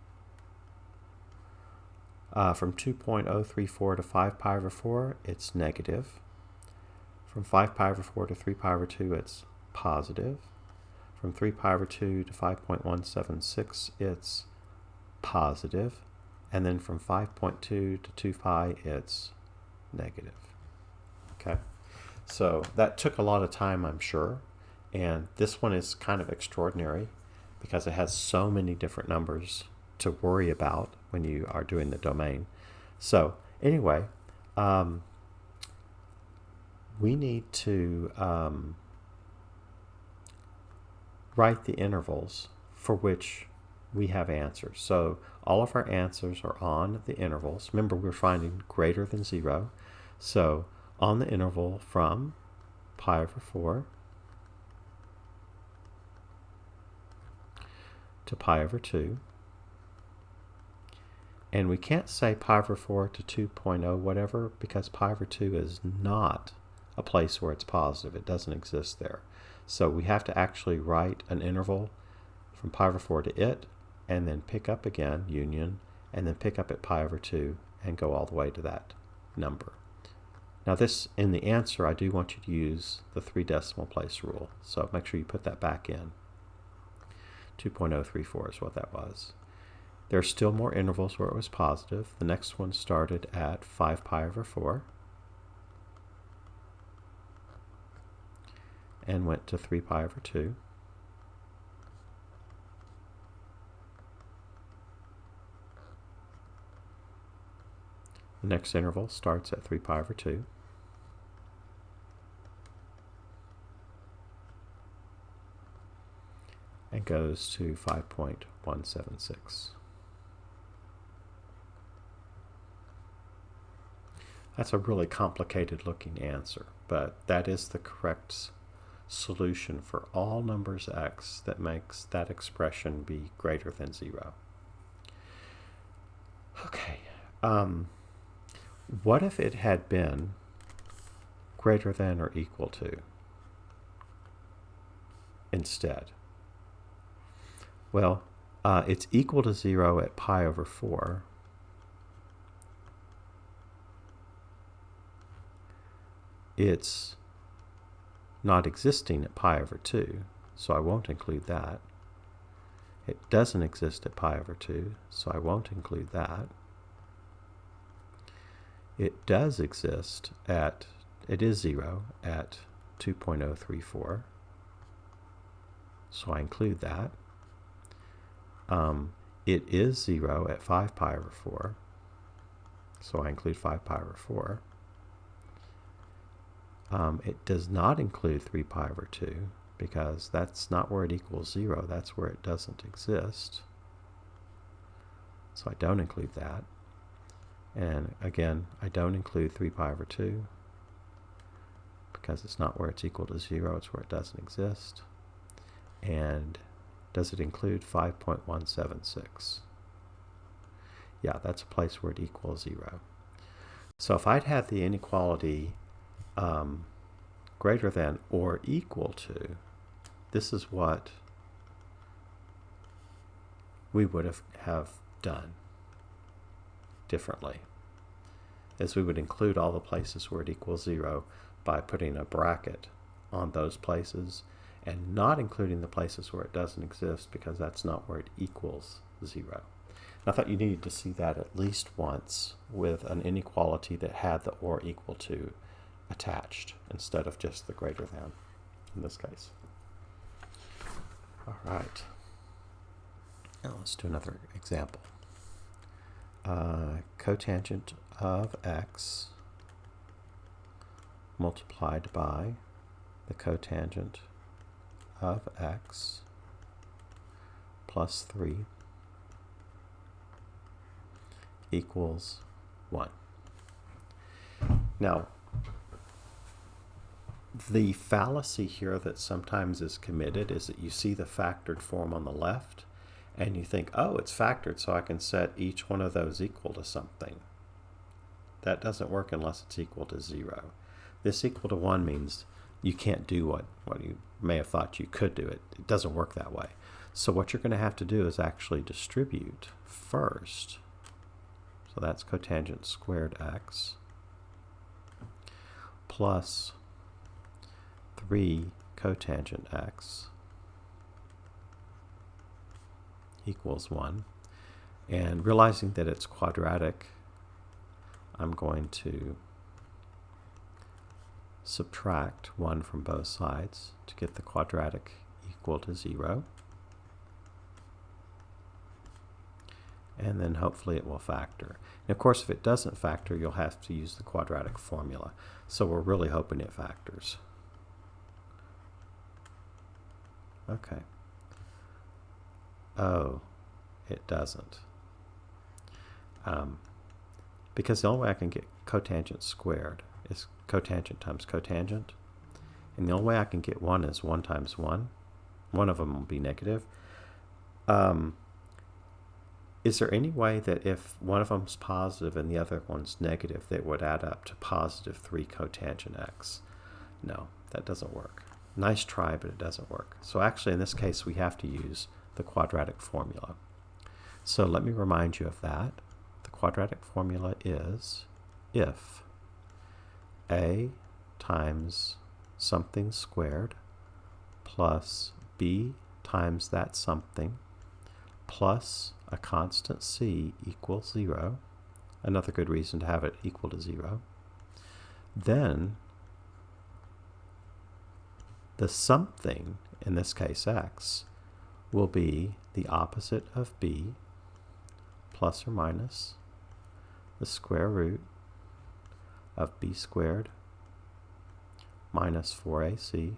From 2.034 to 5 pi over 4, it's negative. From 5 pi over 4 to 3 pi over 2, it's positive. From 3 pi over 2 to 5.176, it's positive. And then from 5.2 to 2 pi, it's negative. Okay, so that took a lot of time, I'm sure. And this one is kind of extraordinary because it has so many different numbers to worry about when you are doing the domain. So anyway, we need to write the intervals for which we have answers. So all of our answers are on the intervals. Remember, we're finding greater than 0. So on the interval from pi over 4 to pi over 2. And we can't say pi over 4 to 2.0 whatever, because pi over 2 is not a place where it's positive. It doesn't exist there. So we have to actually write an interval from pi over 4 to it, and then pick up again, union, and then pick up at pi over 2 and go all the way to that number. Now this, in the answer, I do want you to use the 3 decimal place rule. So make sure you put that back in. 2.034 is what that was. There are still more intervals where it was positive. The next one started at 5 pi over 4 and went to 3 pi over 2. The next interval starts at 3 pi over 2. And goes to 5.176. That's a really complicated looking answer, but that is the correct solution for all numbers x that makes that expression be greater than 0. Okay, what if it had been greater than or equal to instead? Well, it's equal to 0 at pi over 4. It's not existing at pi over 2, so I won't include that. It doesn't exist at pi over 2, so I won't include that. It does exist at, it is 0 at 2.034, so I include that. It is 0 at 5 pi over 4, so I include 5 pi over 4. It does not include 3 pi over 2, because that's not where it equals 0, that's where it doesn't exist. So I don't include that. And again, I don't include 3 pi over 2, because it's not where it's equal to 0, it's where it doesn't exist. And does it include 5.176? Yeah, that's a place where it equals 0. So if I'd had the inequality greater than or equal to, this is what we would have done differently, is we would include all the places where it equals 0 by putting a bracket on those places and not including the places where it doesn't exist, because that's not where it equals 0. I thought you needed to see that at least once with an inequality that had the or equal to attached instead of just the greater than in this case. All right. Now let's do another example. Cotangent of x multiplied by the cotangent of x plus 3 equals 1. Now, the fallacy here that sometimes is committed is that you see the factored form on the left and you think, oh, it's factored, so I can set each one of those equal to something. That doesn't work unless it's equal to 0. This equal to 1 means you can't do what you may have thought you could do. It doesn't work that way. So what you're going to have to do is actually distribute first. So that's cotangent squared x plus 3 cotangent x equals 1. And realizing that it's quadratic, I'm going to subtract 1 from both sides to get the quadratic equal to 0. And then hopefully it will factor. And of course, if it doesn't factor, you'll have to use the quadratic formula. So we're really hoping it factors. Okay. Oh, it doesn't. Because the only way I can get cotangent squared is cotangent times cotangent. And the only way I can get 1 is 1 times 1. One of them will be negative. Is there any way that if one of them's positive and the other one's negative, that would add up to positive 3 cotangent x? No, that doesn't work. Nice try, but it doesn't work. So actually, in this case, we have to use the quadratic formula. So let me remind you of that. The quadratic formula is if a times something squared plus b times that something plus a constant c equals 0, another good reason to have it equal to 0, then the something, in this case x, will be the opposite of b plus or minus the square root of b squared minus 4ac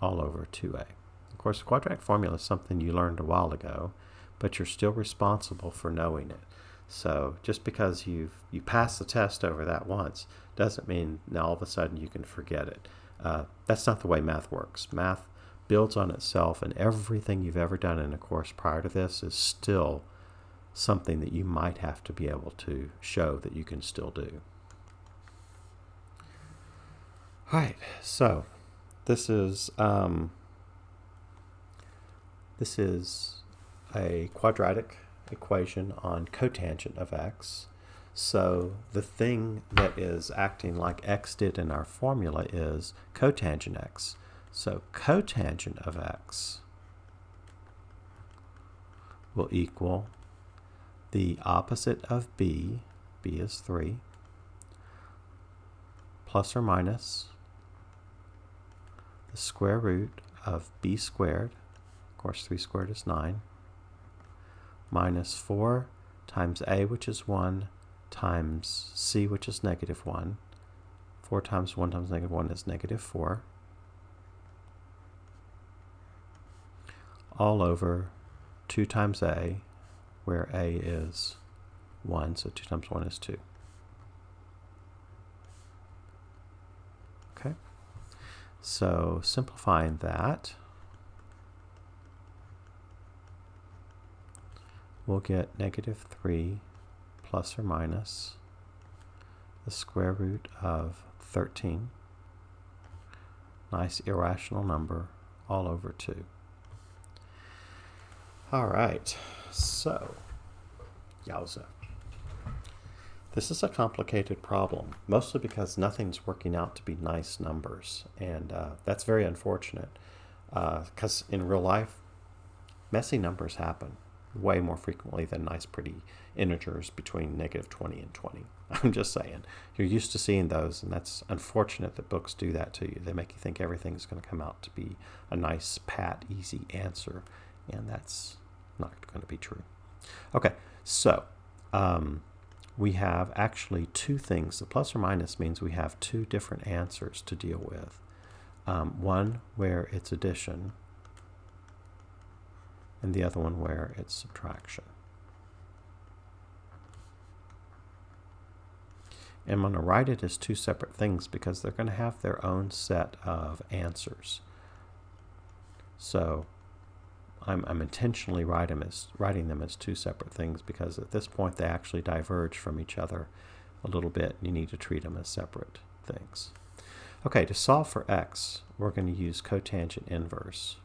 all over 2a. Of course, the quadratic formula is something you learned a while ago, but you're still responsible for knowing it. So just because you pass the test over that once doesn't mean now all of a sudden you can forget it. That's not the way math works. Math builds on itself, and everything you've ever done in a course prior to this is still something that you might have to be able to show that you can still do. All right, so this is a quadratic equation on cotangent of x. So the thing that is acting like x did in our formula is cotangent x. So cotangent of x will equal the opposite of b is 3, plus or minus the square root of b squared, of course 3 squared is 9, minus 4 times a, which is 1, times c, which is negative 1. 4 times 1 times negative 1 is negative 4. All over 2 times a, where a is 1, so 2 times 1 is 2. Okay, so simplifying that, we'll get negative 3 plus or minus the square root of 13, nice irrational number, all over 2. All right, so, yowza. This is a complicated problem, mostly because nothing's working out to be nice numbers, and that's very unfortunate, because in real life, messy numbers happen way more frequently than nice, pretty integers between negative 20 and 20. I'm just saying. You're used to seeing those, and that's unfortunate that books do that to you. They make you think everything's going to come out to be a nice, pat, easy answer, and that's not going to be true. Okay, so we have actually two things. The plus or minus means we have two different answers to deal with. One where it's addition, and the other one where it's subtraction. And I'm going to write it as two separate things because they're going to have their own set of answers. So I'm intentionally writing them as two separate things because at this point they actually diverge from each other a little bit, and you need to treat them as separate things. Okay, to solve for x, we're going to use cotangent inverse.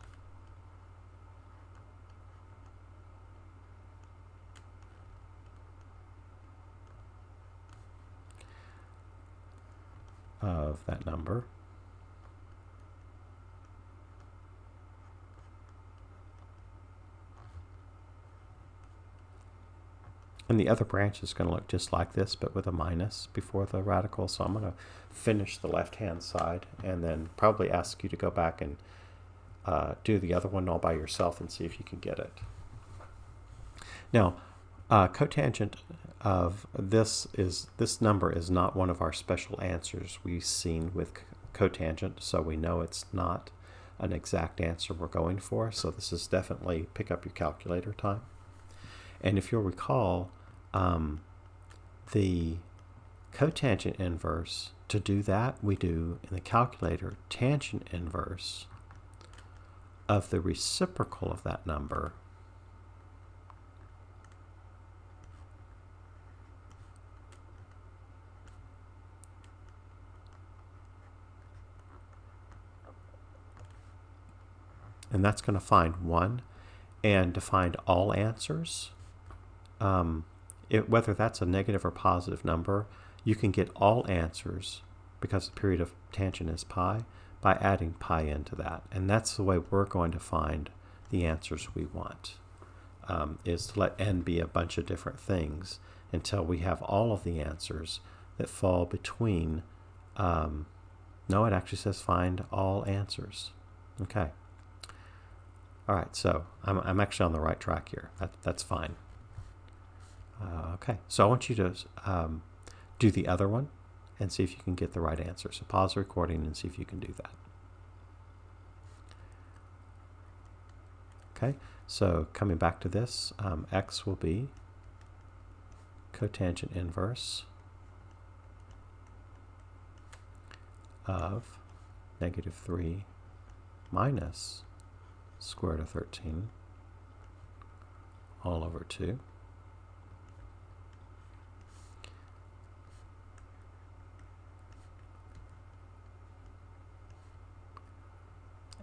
Of that number. And the other branch is going to look just like this, but with a minus before the radical. So I'm going to finish the left-hand side and then probably ask you to go back and do the other one all by yourself and see if you can get it. Now, cotangent of this number is not one of our special answers we've seen with cotangent, so we know it's not an exact answer we're going for. So this is definitely pick up your calculator time. And if you'll recall, the cotangent inverse, to do that, we do in the calculator tangent inverse of the reciprocal of that number and that's going to find 1. And to find all answers, whether that's a negative or positive number, you can get all answers, because the period of tangent is pi, by adding pi into that. And that's the way we're going to find the answers we want, is to let n be a bunch of different things until we have all of the answers that fall between, no, it actually says find all answers. Okay. All right, so I'm actually on the right track here. That's fine. Okay, so I want you to do the other one and see if you can get the right answer. So pause the recording and see if you can do that. Okay, so coming back to this, x will be cotangent inverse of -3 minus square root of 13 all over 2.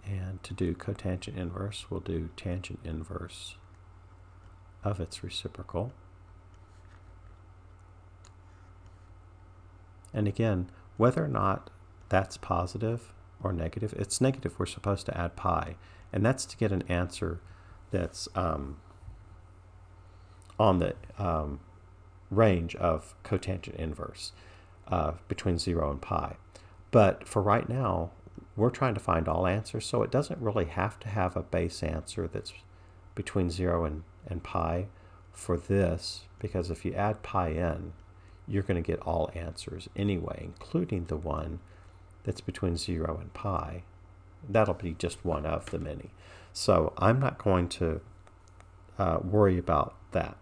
And to do cotangent inverse, we'll do tangent inverse of its reciprocal. And again, whether or not that's positive or negative, it's negative, we're supposed to add pi. And that's to get an answer that's on the range of cotangent inverse between 0 and pi. But for right now, we're trying to find all answers, so it doesn't really have to have a base answer that's between 0 and pi for this, because if you add pi in, you're going to get all answers anyway, including the one that's between 0 and pi. That'll be just one of the many. So I'm not going to worry about that.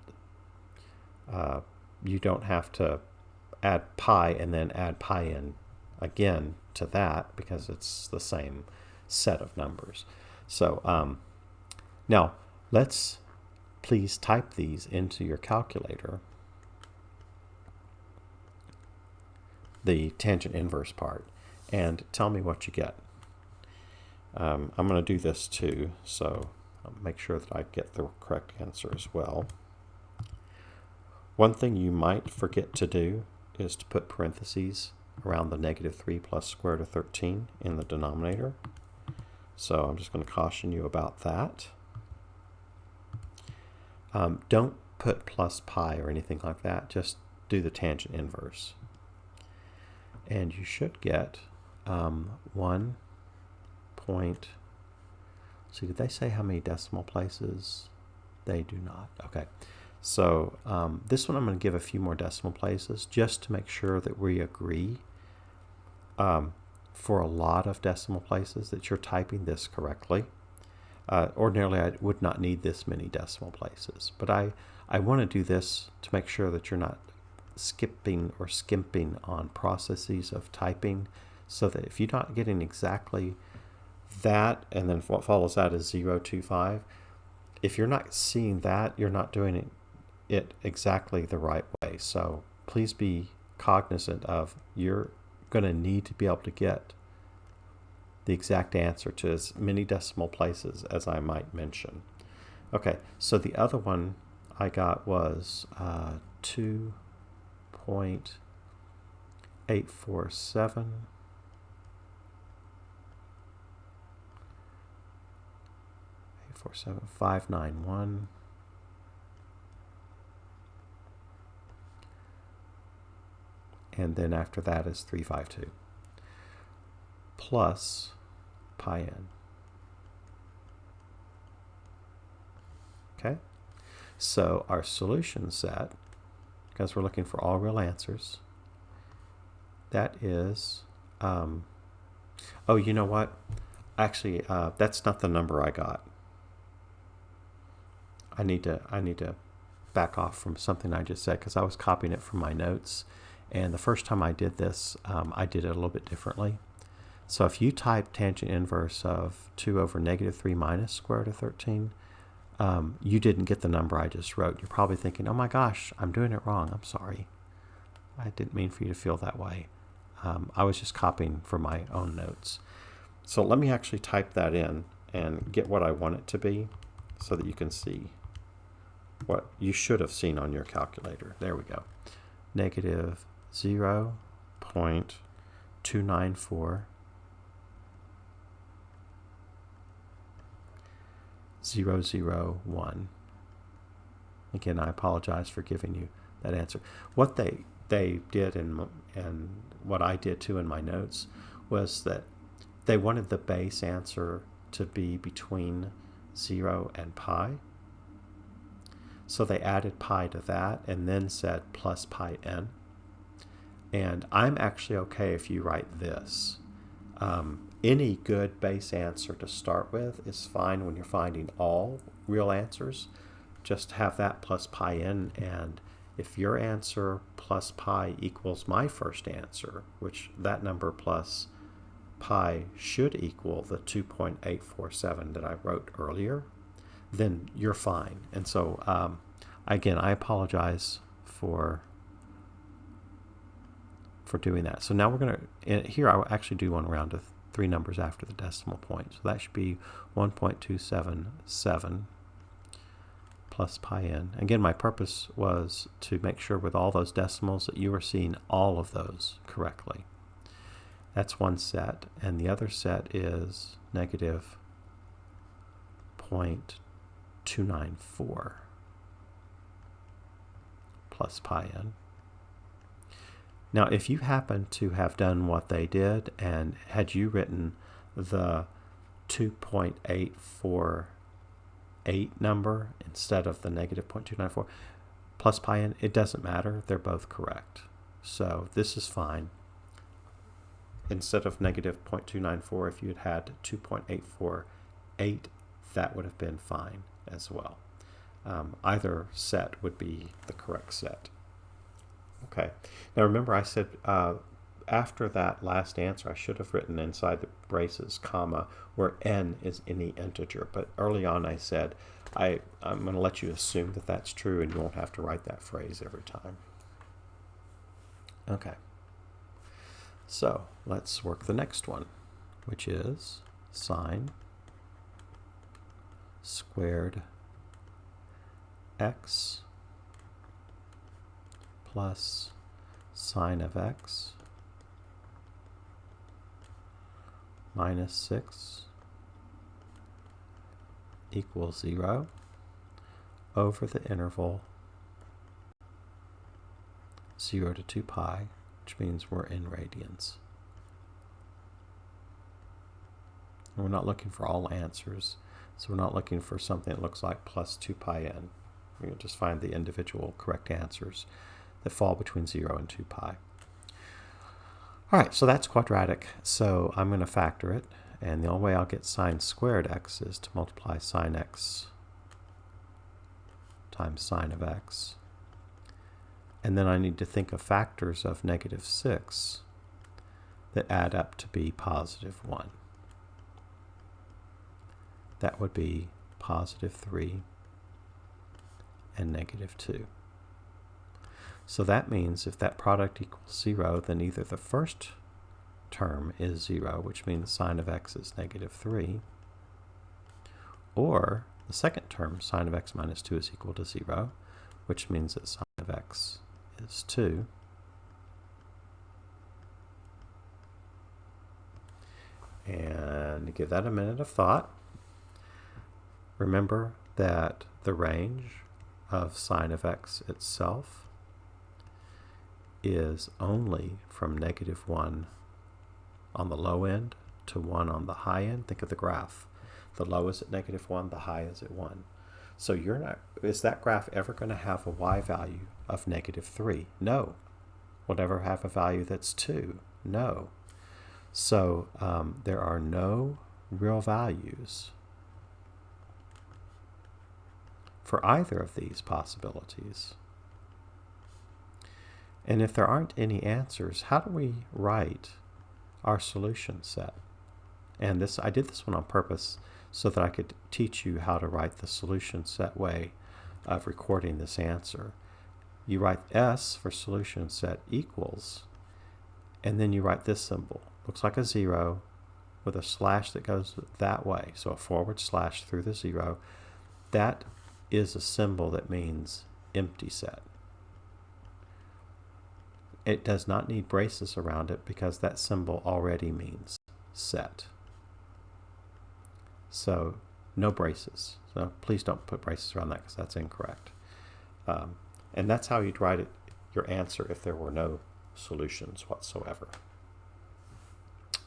You don't have to add pi and then add pi in again to that, because it's the same set of numbers. So now let's please type these into your calculator, the tangent inverse part, and tell me what you get. I'm going to do this too, so I'll make sure that I get the correct answer as well. One thing you might forget to do is to put parentheses around the -3 plus square root of 13 in the denominator. So I'm just going to caution you about that. Don't put plus pi or anything like that. Just do the tangent inverse. And you should get 1 point. See, did they say how many decimal places? They do not. Okay. So this one I'm going to give a few more decimal places just to make sure that we agree for a lot of decimal places that you're typing this correctly. Ordinarily, I would not need this many decimal places, but I want to do this to make sure that you're not skipping or skimping on processes of typing, so that if you're not getting exactly that and then what follows that is 0.25, if you're not seeing that, you're not doing it exactly the right way. So please be cognizant of you're going to need to be able to get the exact answer to as many decimal places as I might mention. Okay, so the other one I got was 2.847 591 and then after that is 352 plus pi n. Okay, so our solution set, because we're looking for all real answers, that is oh, you know what, actually that's not the number I got. I need to back off from something I just said, because I was copying it from my notes, and the first time I did this I did it a little bit differently. So if you type tangent inverse of 2 over -3 minus square root of 13, you didn't get the number I just wrote. You're probably thinking, oh my gosh, I'm doing it wrong. I'm sorry. I didn't mean for you to feel that way. I was just copying from my own notes. So let me actually type that in and get what I want it to be so that you can see what you should have seen on your calculator. There we go. -0.294 001. Again, I apologize for giving you that answer. What they did, and what I did too in my notes, was that they wanted the base answer to be between 0 and pi. So they added pi to that and then said plus pi n. And I'm actually okay if you write this. Any good base answer to start with is fine when you're finding all real answers. Just have that plus pi n, and if your answer plus pi equals my first answer, which that number plus pi should equal the 2.847 that I wrote earlier, then you're fine. And so, again, I apologize for doing that. So now we're going to, here I actually do want to round to 3 numbers after the decimal point. So that should be 1.277 plus pi n. Again, my purpose was to make sure with all those decimals that you are seeing all of those correctly. That's one set, and the other set is negative 0.294 plus pi n. Now, if you happen to have done what they did, and had you written the 2.848 number instead of the negative 0.294 plus pi n, it doesn't matter. They're both correct. So this is fine. Instead of negative 0.294, if you had had 2.848, that would have been fine as well. Either set would be the correct set. Okay. Now remember I said after that last answer I should have written inside the braces comma where n is any integer. But early on I said I'm going to let you assume that that's true and you won't have to write that phrase every time. Okay. So let's work the next one, which is sine squared x plus sine of x minus 6 equals 0 over the interval 0 to 2 pi, which means we're in radians. And we're not looking for all answers, so we're not looking for something that looks like plus 2 pi n. We're going to just find the individual correct answers that fall between 0 and 2 pi. All right, so that's quadratic, so I'm going to factor it, and the only way I'll get sine squared x is to multiply sine x times sine of x. And then I need to think of factors of negative 6 that add up to be positive 1. That would be positive 3 and negative 2. So that means if that product equals 0, then either the first term is 0, which means sine of x is negative 3, or the second term, sine of x minus 2, is equal to 0, which means that sine of x is 2. And to give that a minute of thought, remember that the range of sine of x itself is only from negative 1 on the low end to 1 on the high end. Think of the graph. The low is at negative 1, the high is at 1. So you're not, is that graph ever going to have a y value of negative 3? No. Will it ever have a value that's 2? No. So there are no real values for either of these possibilities. And if there aren't any answers, how do we write our solution set? And this, I did this one on purpose so that I could teach you how to write the solution set way of recording this answer. You write S for solution set equals, and then you write this symbol. Looks like a 0 with a slash that goes that way. So a forward slash through the 0. That is a symbol that means empty set. It does not need braces around it because that symbol already means set. So no braces. So please don't put braces around that because that's incorrect. And that's how you'd write it, your answer if there were no solutions whatsoever.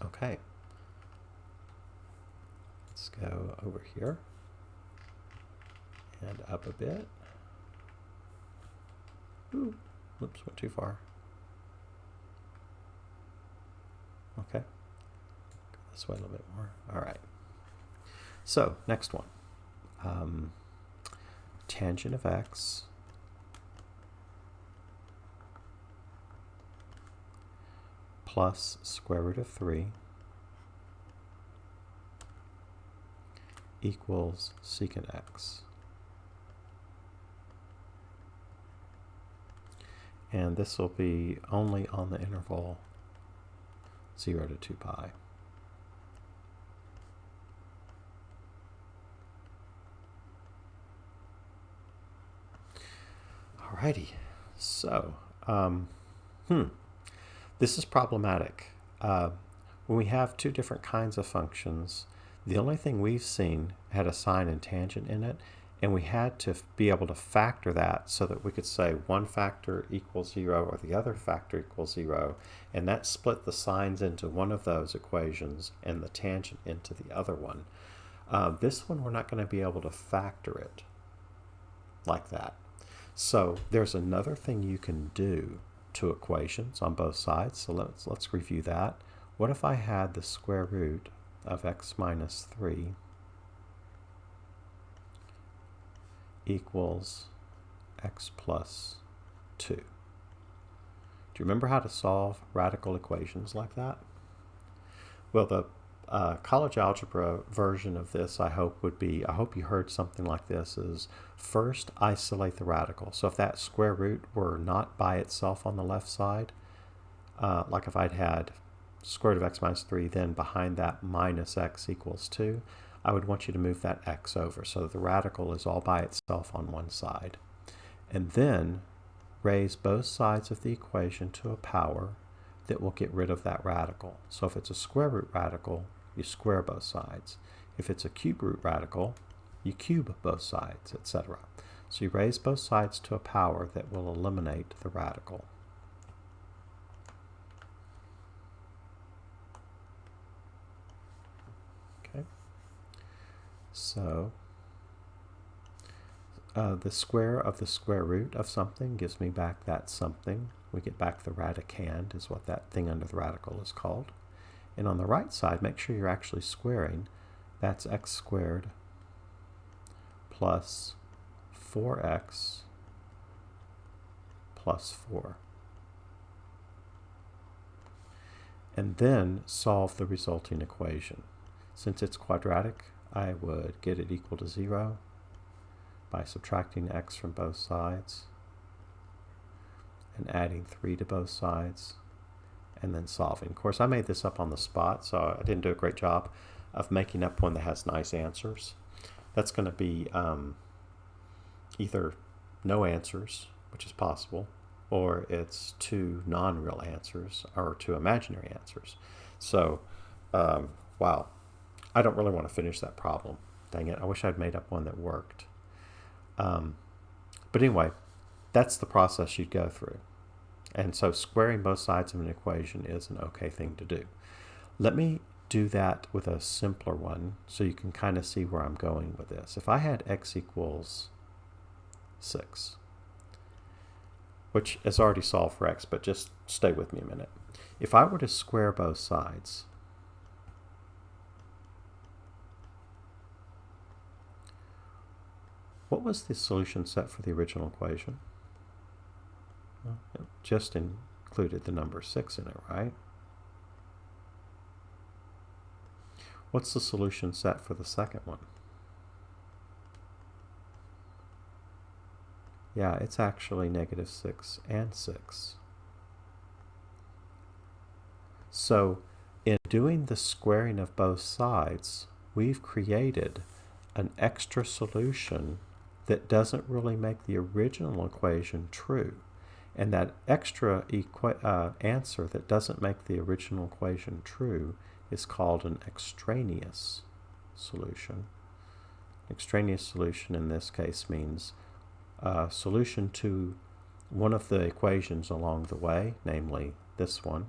Okay. Let's go over here and up a bit. Ooh, whoops, went too far. Okay. Go this way a little bit more. All right. So, next one. Tangent of x plus square root of 3 equals secant x. And this will be only on the interval 0 to 2 pi. Alrighty, so this is problematic. When we have two different kinds of functions, the only thing we've seen had a sine and tangent in it, and we had to be able to factor that so that we could say one factor equals 0 or the other factor equals 0, and that split the sines into one of those equations and the tangent into the other one. This one we're not going to be able to factor it like that. So there's another thing you can do to equations on both sides. So let's review that. What if I had the square root of x minus 3 equals x plus 2? Do you remember how to solve radical equations like that? Well, the college algebra version of this, I hope you heard something like this, is first isolate the radical. So if that square root were not by itself on the left side, like if I'd had square root of x minus 3, then behind that minus x equals 2, I would want you to move that x over so that the radical is all by itself on one side. And then raise both sides of the equation to a power that will get rid of that radical. So if it's a square root radical, you square both sides. If it's a cube root radical, you cube both sides, etc. So you raise both sides to a power that will eliminate the radical. Okay. So the square of the square root of something gives me back that something. We get back the radicand, is what that thing under the radical is called. And on the right side, make sure you're actually squaring. That's x squared plus 4x plus 4. And then solve the resulting equation. Since it's quadratic, I would get it equal to 0 by subtracting x from both sides and adding 3 to both sides, and then solving. Of course, I made this up on the spot, so I didn't do a great job of making up one that has nice answers. That's going to be either no answers, which is possible, or it's two non-real answers, or two imaginary answers. So, wow, I don't really want to finish that problem. Dang it, I wish I'd made up one that worked. But anyway, that's the process you'd go through. And so squaring both sides of an equation is an okay thing to do. Let me do that with a simpler one so you can kind of see where I'm going with this. If I had x equals 6, which is already solved for x, but just stay with me a minute. If I were to square both sides, what was the solution set for the original equation? Well, it just included the number 6 in it, right? What's the solution set for the second one? Yeah, it's actually negative 6 and 6. So in doing the squaring of both sides, we've created an extra solution that doesn't really make the original equation true. And that extra answer that doesn't make the original equation true is called an extraneous solution. Extraneous solution in this case means a solution to one of the equations along the way, namely this one,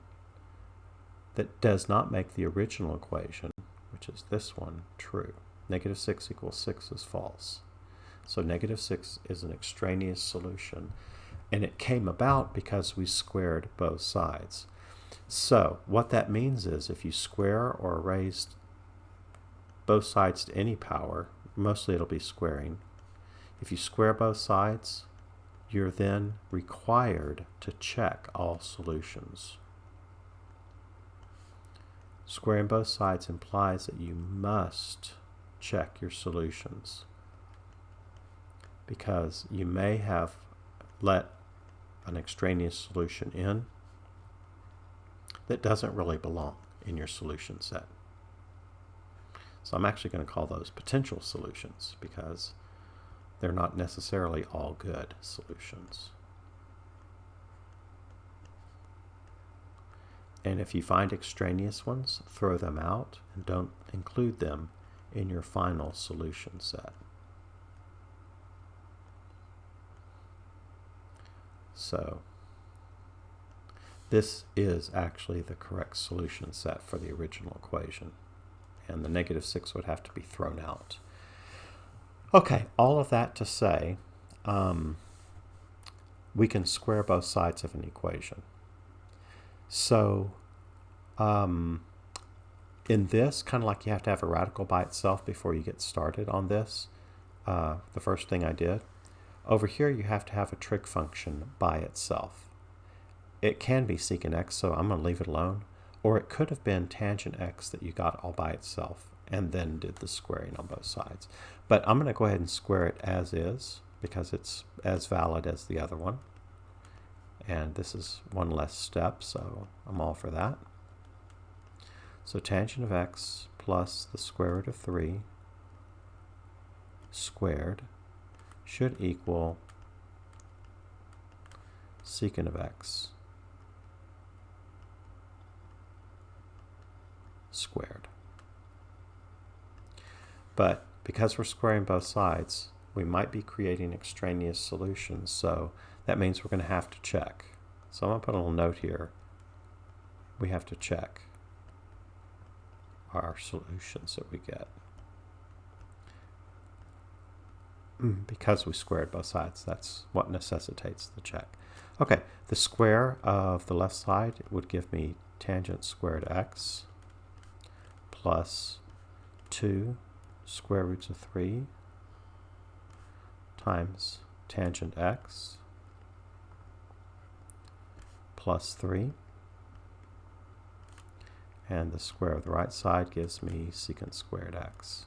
that does not make the original equation, which is this one, true. Negative 6 equals 6 is false. So negative 6 is an extraneous solution. And it came about because we squared both sides. So what that means is if you square or raise both sides to any power, mostly it'll be squaring. If you square both sides, you're then required to check all solutions. Squaring both sides implies that you must check your solutions, because you may have let an extraneous solution in that doesn't really belong in your solution set. So I'm actually going to call those potential solutions because they're not necessarily all good solutions. And if you find extraneous ones, throw them out and don't include them in your final solution set. So this is actually the correct solution set for the original equation, and the -6 would have to be thrown out. Okay, all of that to say, we can square both sides of an equation. So in this, kind of like you have to have a radical by itself before you get started on this, the first thing I did, over here you have to have a trig function by itself. It can be secant x, so I'm going to leave it alone, or it could have been tangent x that you got all by itself and then did the squaring on both sides. But I'm going to go ahead and square it as is because it's as valid as the other one. And this is one less step, so I'm all for that. So tangent of x plus the square root of 3 squared should equal secant of x squared. But because we're squaring both sides, we might be creating extraneous solutions, so that means we're going to have to check. So I'm going to put a little note here. We have to check our solutions that we get. Because we squared both sides, that's what necessitates the check. Okay, the square of the left side would give me tangent squared x plus 2 square roots of 3 times tangent x plus 3. And the square of the right side gives me secant squared x.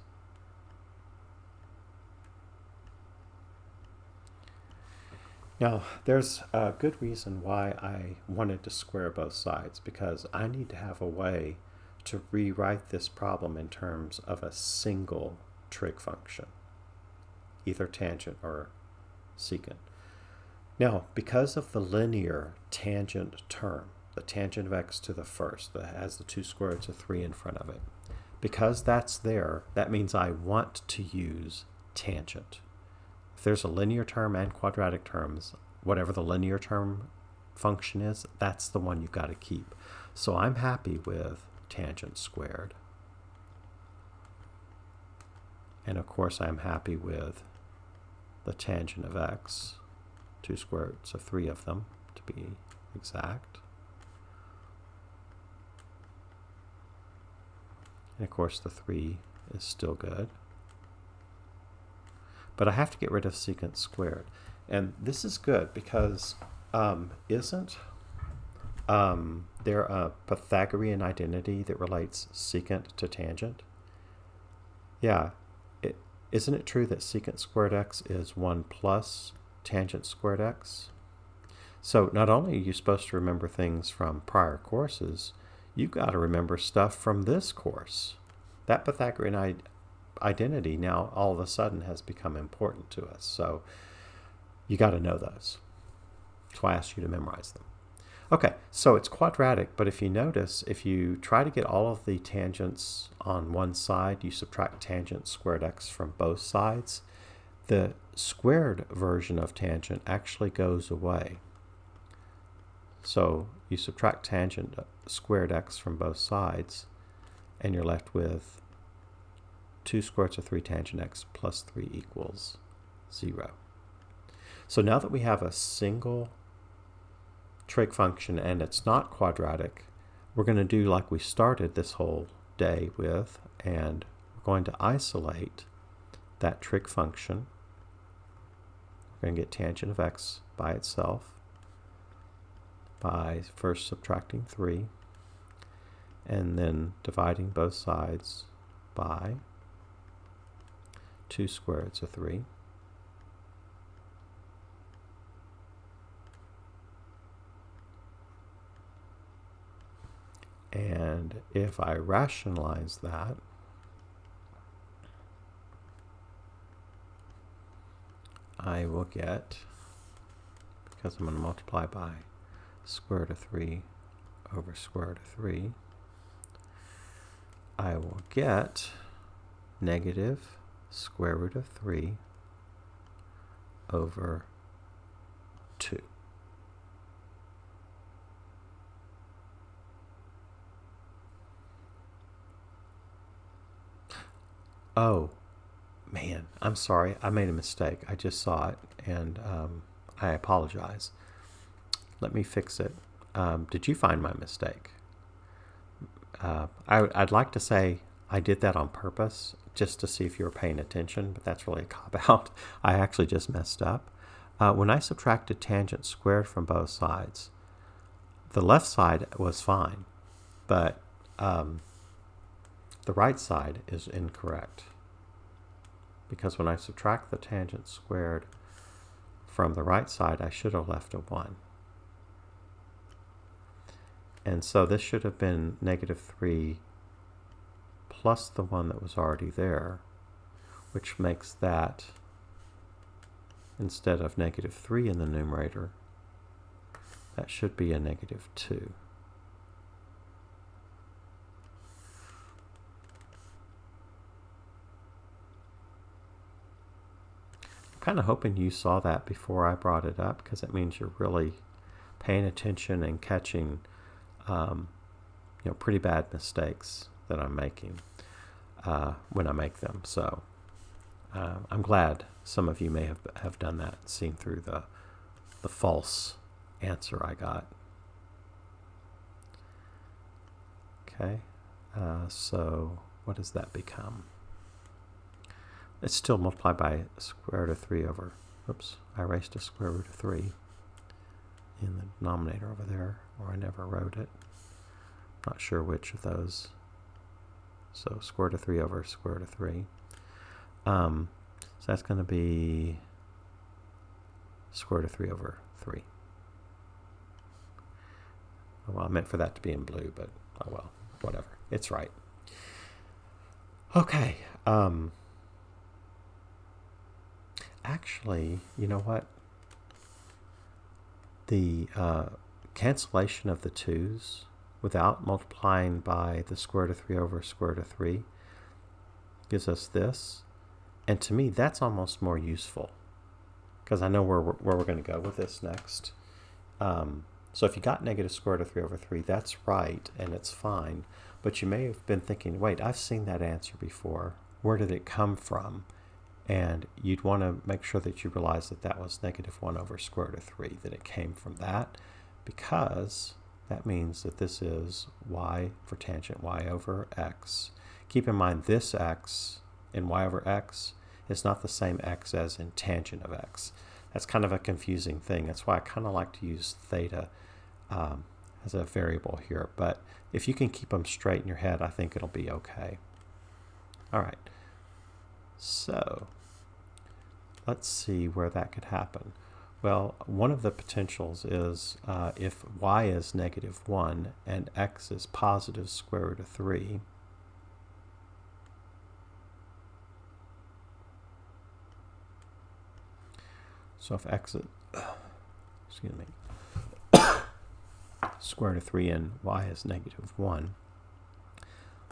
Now, there's a good reason why I wanted to square both sides, because I need to have a way to rewrite this problem in terms of a single trig function, either tangent or secant. Now, because of the linear tangent term, the tangent of x to the first, that has the 2 square roots of 3 in front of it, because that's there, that means I want to use tangent. If there's a linear term and quadratic terms, whatever the linear term function is, that's the one you've got to keep. So I'm happy with tangent squared. And of course I'm happy with the tangent of x, 2 square roots of 3 of them to be exact. And of course the 3 is still good. But I have to get rid of secant squared. And this is good because isn't there a Pythagorean identity that relates secant to tangent? Yeah. Isn't it true that secant squared x is 1 plus tangent squared x? So not only are you supposed to remember things from prior courses, you've got to remember stuff from this course. That Pythagorean identity now all of a sudden has become important to us. So you got to know those. That's why I asked you to memorize them. Okay, so it's quadratic, but if you notice, if you try to get all of the tangents on one side, you subtract tangent squared x from both sides, the squared version of tangent actually goes away. So you subtract tangent squared x from both sides, and you're left with 2 square roots of 3 tangent x plus 3 equals 0. So now that we have a single trig function and it's not quadratic, we're going to do like we started this whole day with, and we're going to isolate that trig function. We're going to get tangent of x by itself by first subtracting 3 and then dividing both sides by 2 square roots of 3. And if I rationalize that, I will get, because I'm going to multiply by square root of 3 over square root of 3, I will get negative square root of 3 over 2. Oh, man, I'm sorry. I made a mistake. I just saw it, and I apologize. Let me fix it. Did you find my mistake? I'd like to say I did that on purpose, just to see if you were paying attention, but that's really a cop-out. I actually just messed up. When I subtracted tangent squared from both sides, the left side was fine, but the right side is incorrect. Because when I subtract the tangent squared from the right side, I should have left a 1. And so this should have been negative 3 plus the 1 that was already there, which makes that, instead of negative 3 in the numerator, that should be a negative 2. I'm kind of hoping you saw that before I brought it up, because it means you're really paying attention and catching pretty bad mistakes that I'm making when I make them. So I'm glad some of you may have done that, seen through the false answer I got. Okay, so what does that become? It's still multiplied by square root of 3 over, oops, I erased a square root of 3 in the denominator over there, or I never wrote it. Not sure which of those. So square root of 3 over square root of 3. So that's going to be square root of 3 over 3. Well, I meant for that to be in blue, but oh well, whatever. It's right. Okay. Actually, you know what? The cancellation of the 2's without multiplying by the square root of 3 over square root of 3 gives us this. And to me, that's almost more useful, because I know where we're going to go with this next. So if you got negative square root of 3 over 3, that's right, and it's fine. But you may have been thinking, wait, I've seen that answer before. Where did it come from? And you'd want to make sure that you realize that that was negative 1 over square root of 3, that it came from that, because that means that this is y for tangent y over x. Keep in mind this x in y over x is not the same x as in tangent of x. That's kind of a confusing thing. That's why I kind of like to use theta as a variable here. But if you can keep them straight in your head, I think it'll be okay. All right. So let's see where that could happen. Well, one of the potentials is if y is negative 1 and x is positive square root of 3, so if x is, excuse me, square root of 3 and y is negative 1,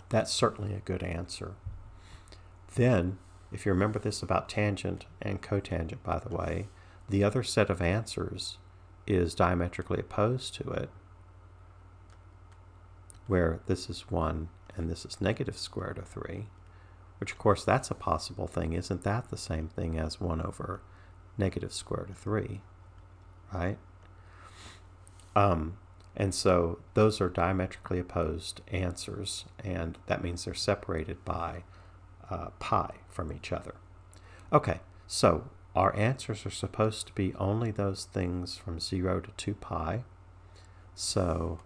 that's certainly a good answer. Then, if you remember this about tangent and cotangent, by the way, the other set of answers is diametrically opposed to it, where this is 1 and this is negative square root of 3, which of course that's a possible thing. Isn't that the same thing as 1 over negative square root of 3, right? And so those are diametrically opposed answers, and that means they're separated by pi from each other. Okay, so our answers are supposed to be only those things from 0 to 2 pi. So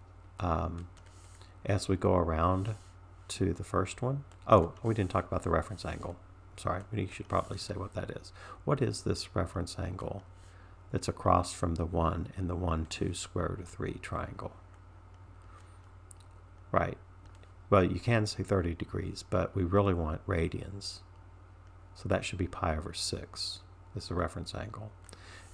as we go around to the first one, oh, we didn't talk about the reference angle. Sorry, we should probably say what that is. What is this reference angle that's across from the 1 and the 1, 2 square root of 3 triangle? Right. Well, you can say 30 degrees, but we really want radians. So that should be pi over 6 is the reference angle.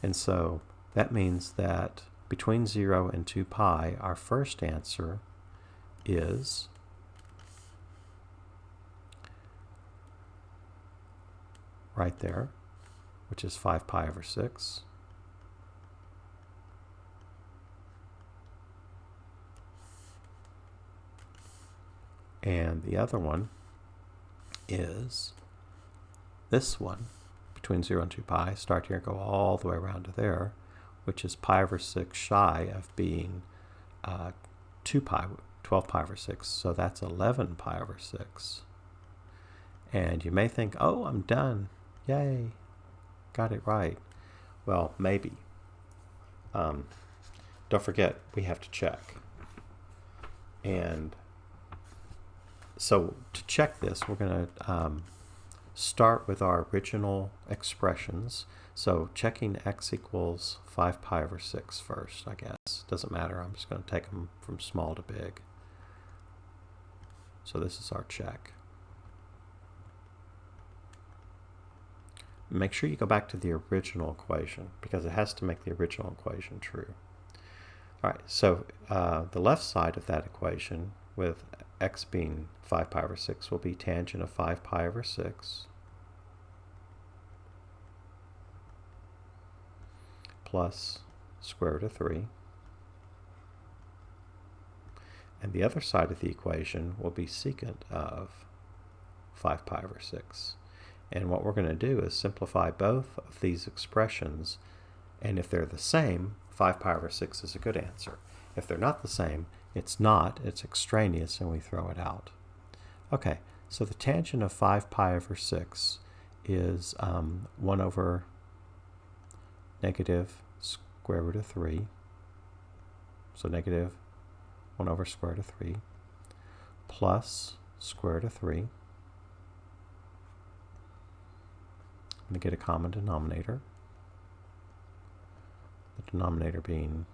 And so that means that between 0 and 2 pi, our first answer is right there, which is 5 pi over 6. And the other one is this one, between 0 and 2 pi, start here and go all the way around to there, which is pi over 6 shy of being 2 pi, 12 pi over 6. So that's 11 pi over 6. And you may think, oh, I'm done. Yay, got it right. Well, maybe. Don't forget, we have to check. And so to check this, we're going to start with our original expressions. So checking x equals 5 pi over 6 first, I guess. Doesn't matter. I'm just going to take them from small to big. So this is our check. Make sure you go back to the original equation because it has to make the original equation true. All right, so the left side of that equation with x being 5 pi over 6 will be tangent of 5 pi over 6 plus square root of 3. And the other side of the equation will be secant of 5 pi over 6. And what we're going to do is simplify both of these expressions, and if they're the same, 5 pi over 6 is a good answer. If they're not the same, it's not, it's extraneous, and we throw it out. Okay, so the tangent of 5 pi over 6 is 1 over negative square root of 3. So negative 1 over square root of 3 plus square root of 3. I'm going to get a common denominator. The denominator being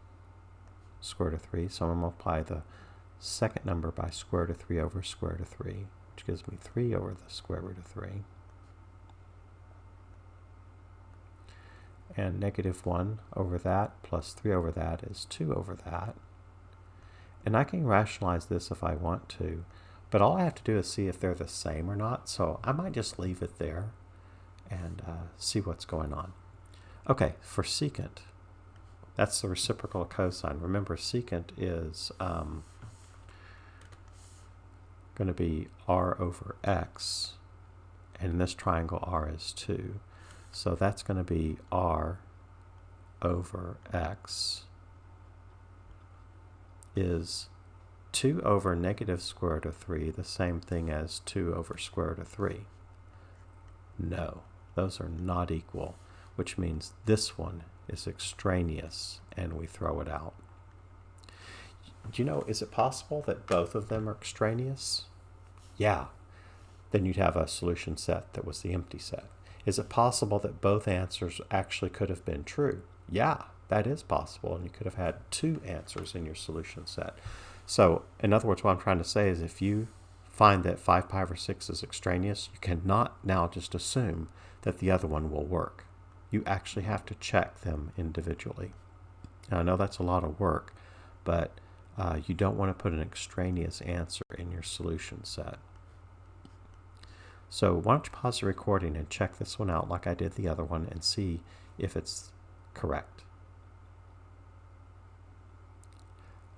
square root of 3. So I'm going to multiply the second number by square root of 3 over square root of 3, which gives me 3 over the square root of 3. And negative 1 over that plus 3 over that is 2 over that. And I can rationalize this if I want to, but all I have to do is see if they're the same or not. So I might just leave it there and see what's going on. Okay, for secant, that's the reciprocal of cosine. Remember, secant is going to be r over x, and in this triangle r is 2. So that's going to be r over x is 2 over negative square root of 3, the same thing as 2 over square root of 3. No, those are not equal, which means this one is extraneous and we throw it out. Do you know, is it possible that both of them are extraneous? Yeah. Then you'd have a solution set that was the empty set. Is it possible that both answers actually could have been true? Yeah, that is possible, and you could have had 2 answers in your solution set. So, in other words, what I'm trying to say is if you find that 5 pi over 6 is extraneous, you cannot now just assume that the other one will work. You actually have to check them individually. Now, I know that's a lot of work, but you don't want to put an extraneous answer in your solution set. So why don't you pause the recording and check this one out like I did the other one and see if it's correct.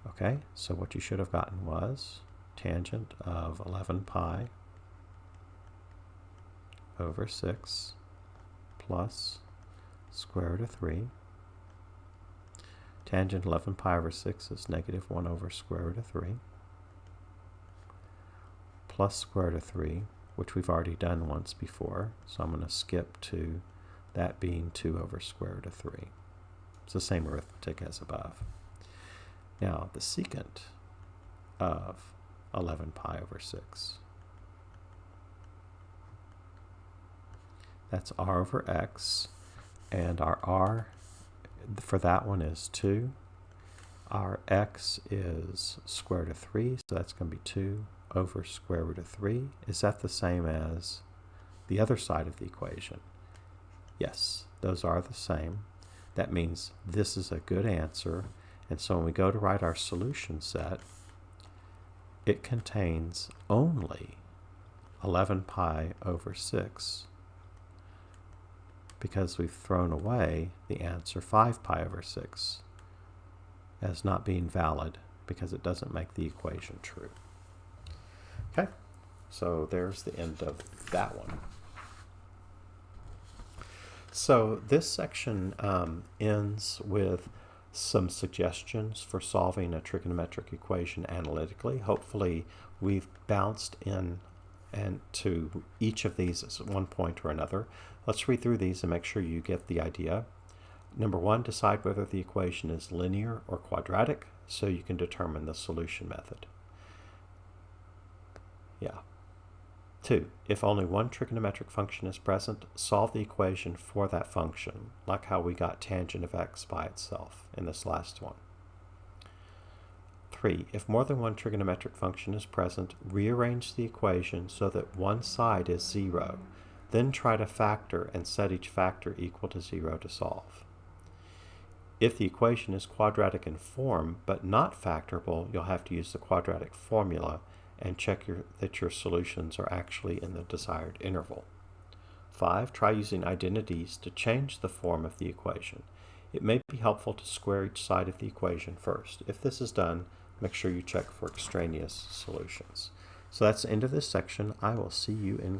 Okay, so what you should have gotten was tangent of 11 pi over 6 plus square root of 3. Tangent 11 pi over 6 is negative 1 over square root of 3. Plus square root of 3, which we've already done once before, so I'm going to skip to that being 2 over square root of 3. It's the same arithmetic as above. Now, the secant of 11 pi over 6. That's r over x, and our r for that one is 2. Our x is square root of 3, so that's going to be 2 over square root of 3. Is that the same as the other side of the equation? Yes, those are the same. That means this is a good answer, and so when we go to write our solution set, it contains only 11 pi over 6, because we've thrown away the answer 5 pi over 6 as not being valid because it doesn't make the equation true. Okay, so there's the end of that one. So this section ends with some suggestions for solving a trigonometric equation analytically. Hopefully we've bounced in and to each of these at one point or another. Let's read through these and make sure you get the idea. Number 1, decide whether the equation is linear or quadratic so you can determine the solution method. Yeah. 2, if only one trigonometric function is present, solve the equation for that function, like how we got tangent of x by itself in this last one. 3, if more than one trigonometric function is present, rearrange the equation so that one side is 0. Then try to factor and set each factor equal to 0 to solve. If the equation is quadratic in form but not factorable, you'll have to use the quadratic formula and check that your solutions are actually in the desired interval. 5, try using identities to change the form of the equation. It may be helpful to square each side of the equation first. If this is done, make sure you check for extraneous solutions. So that's the end of this section. I will see you in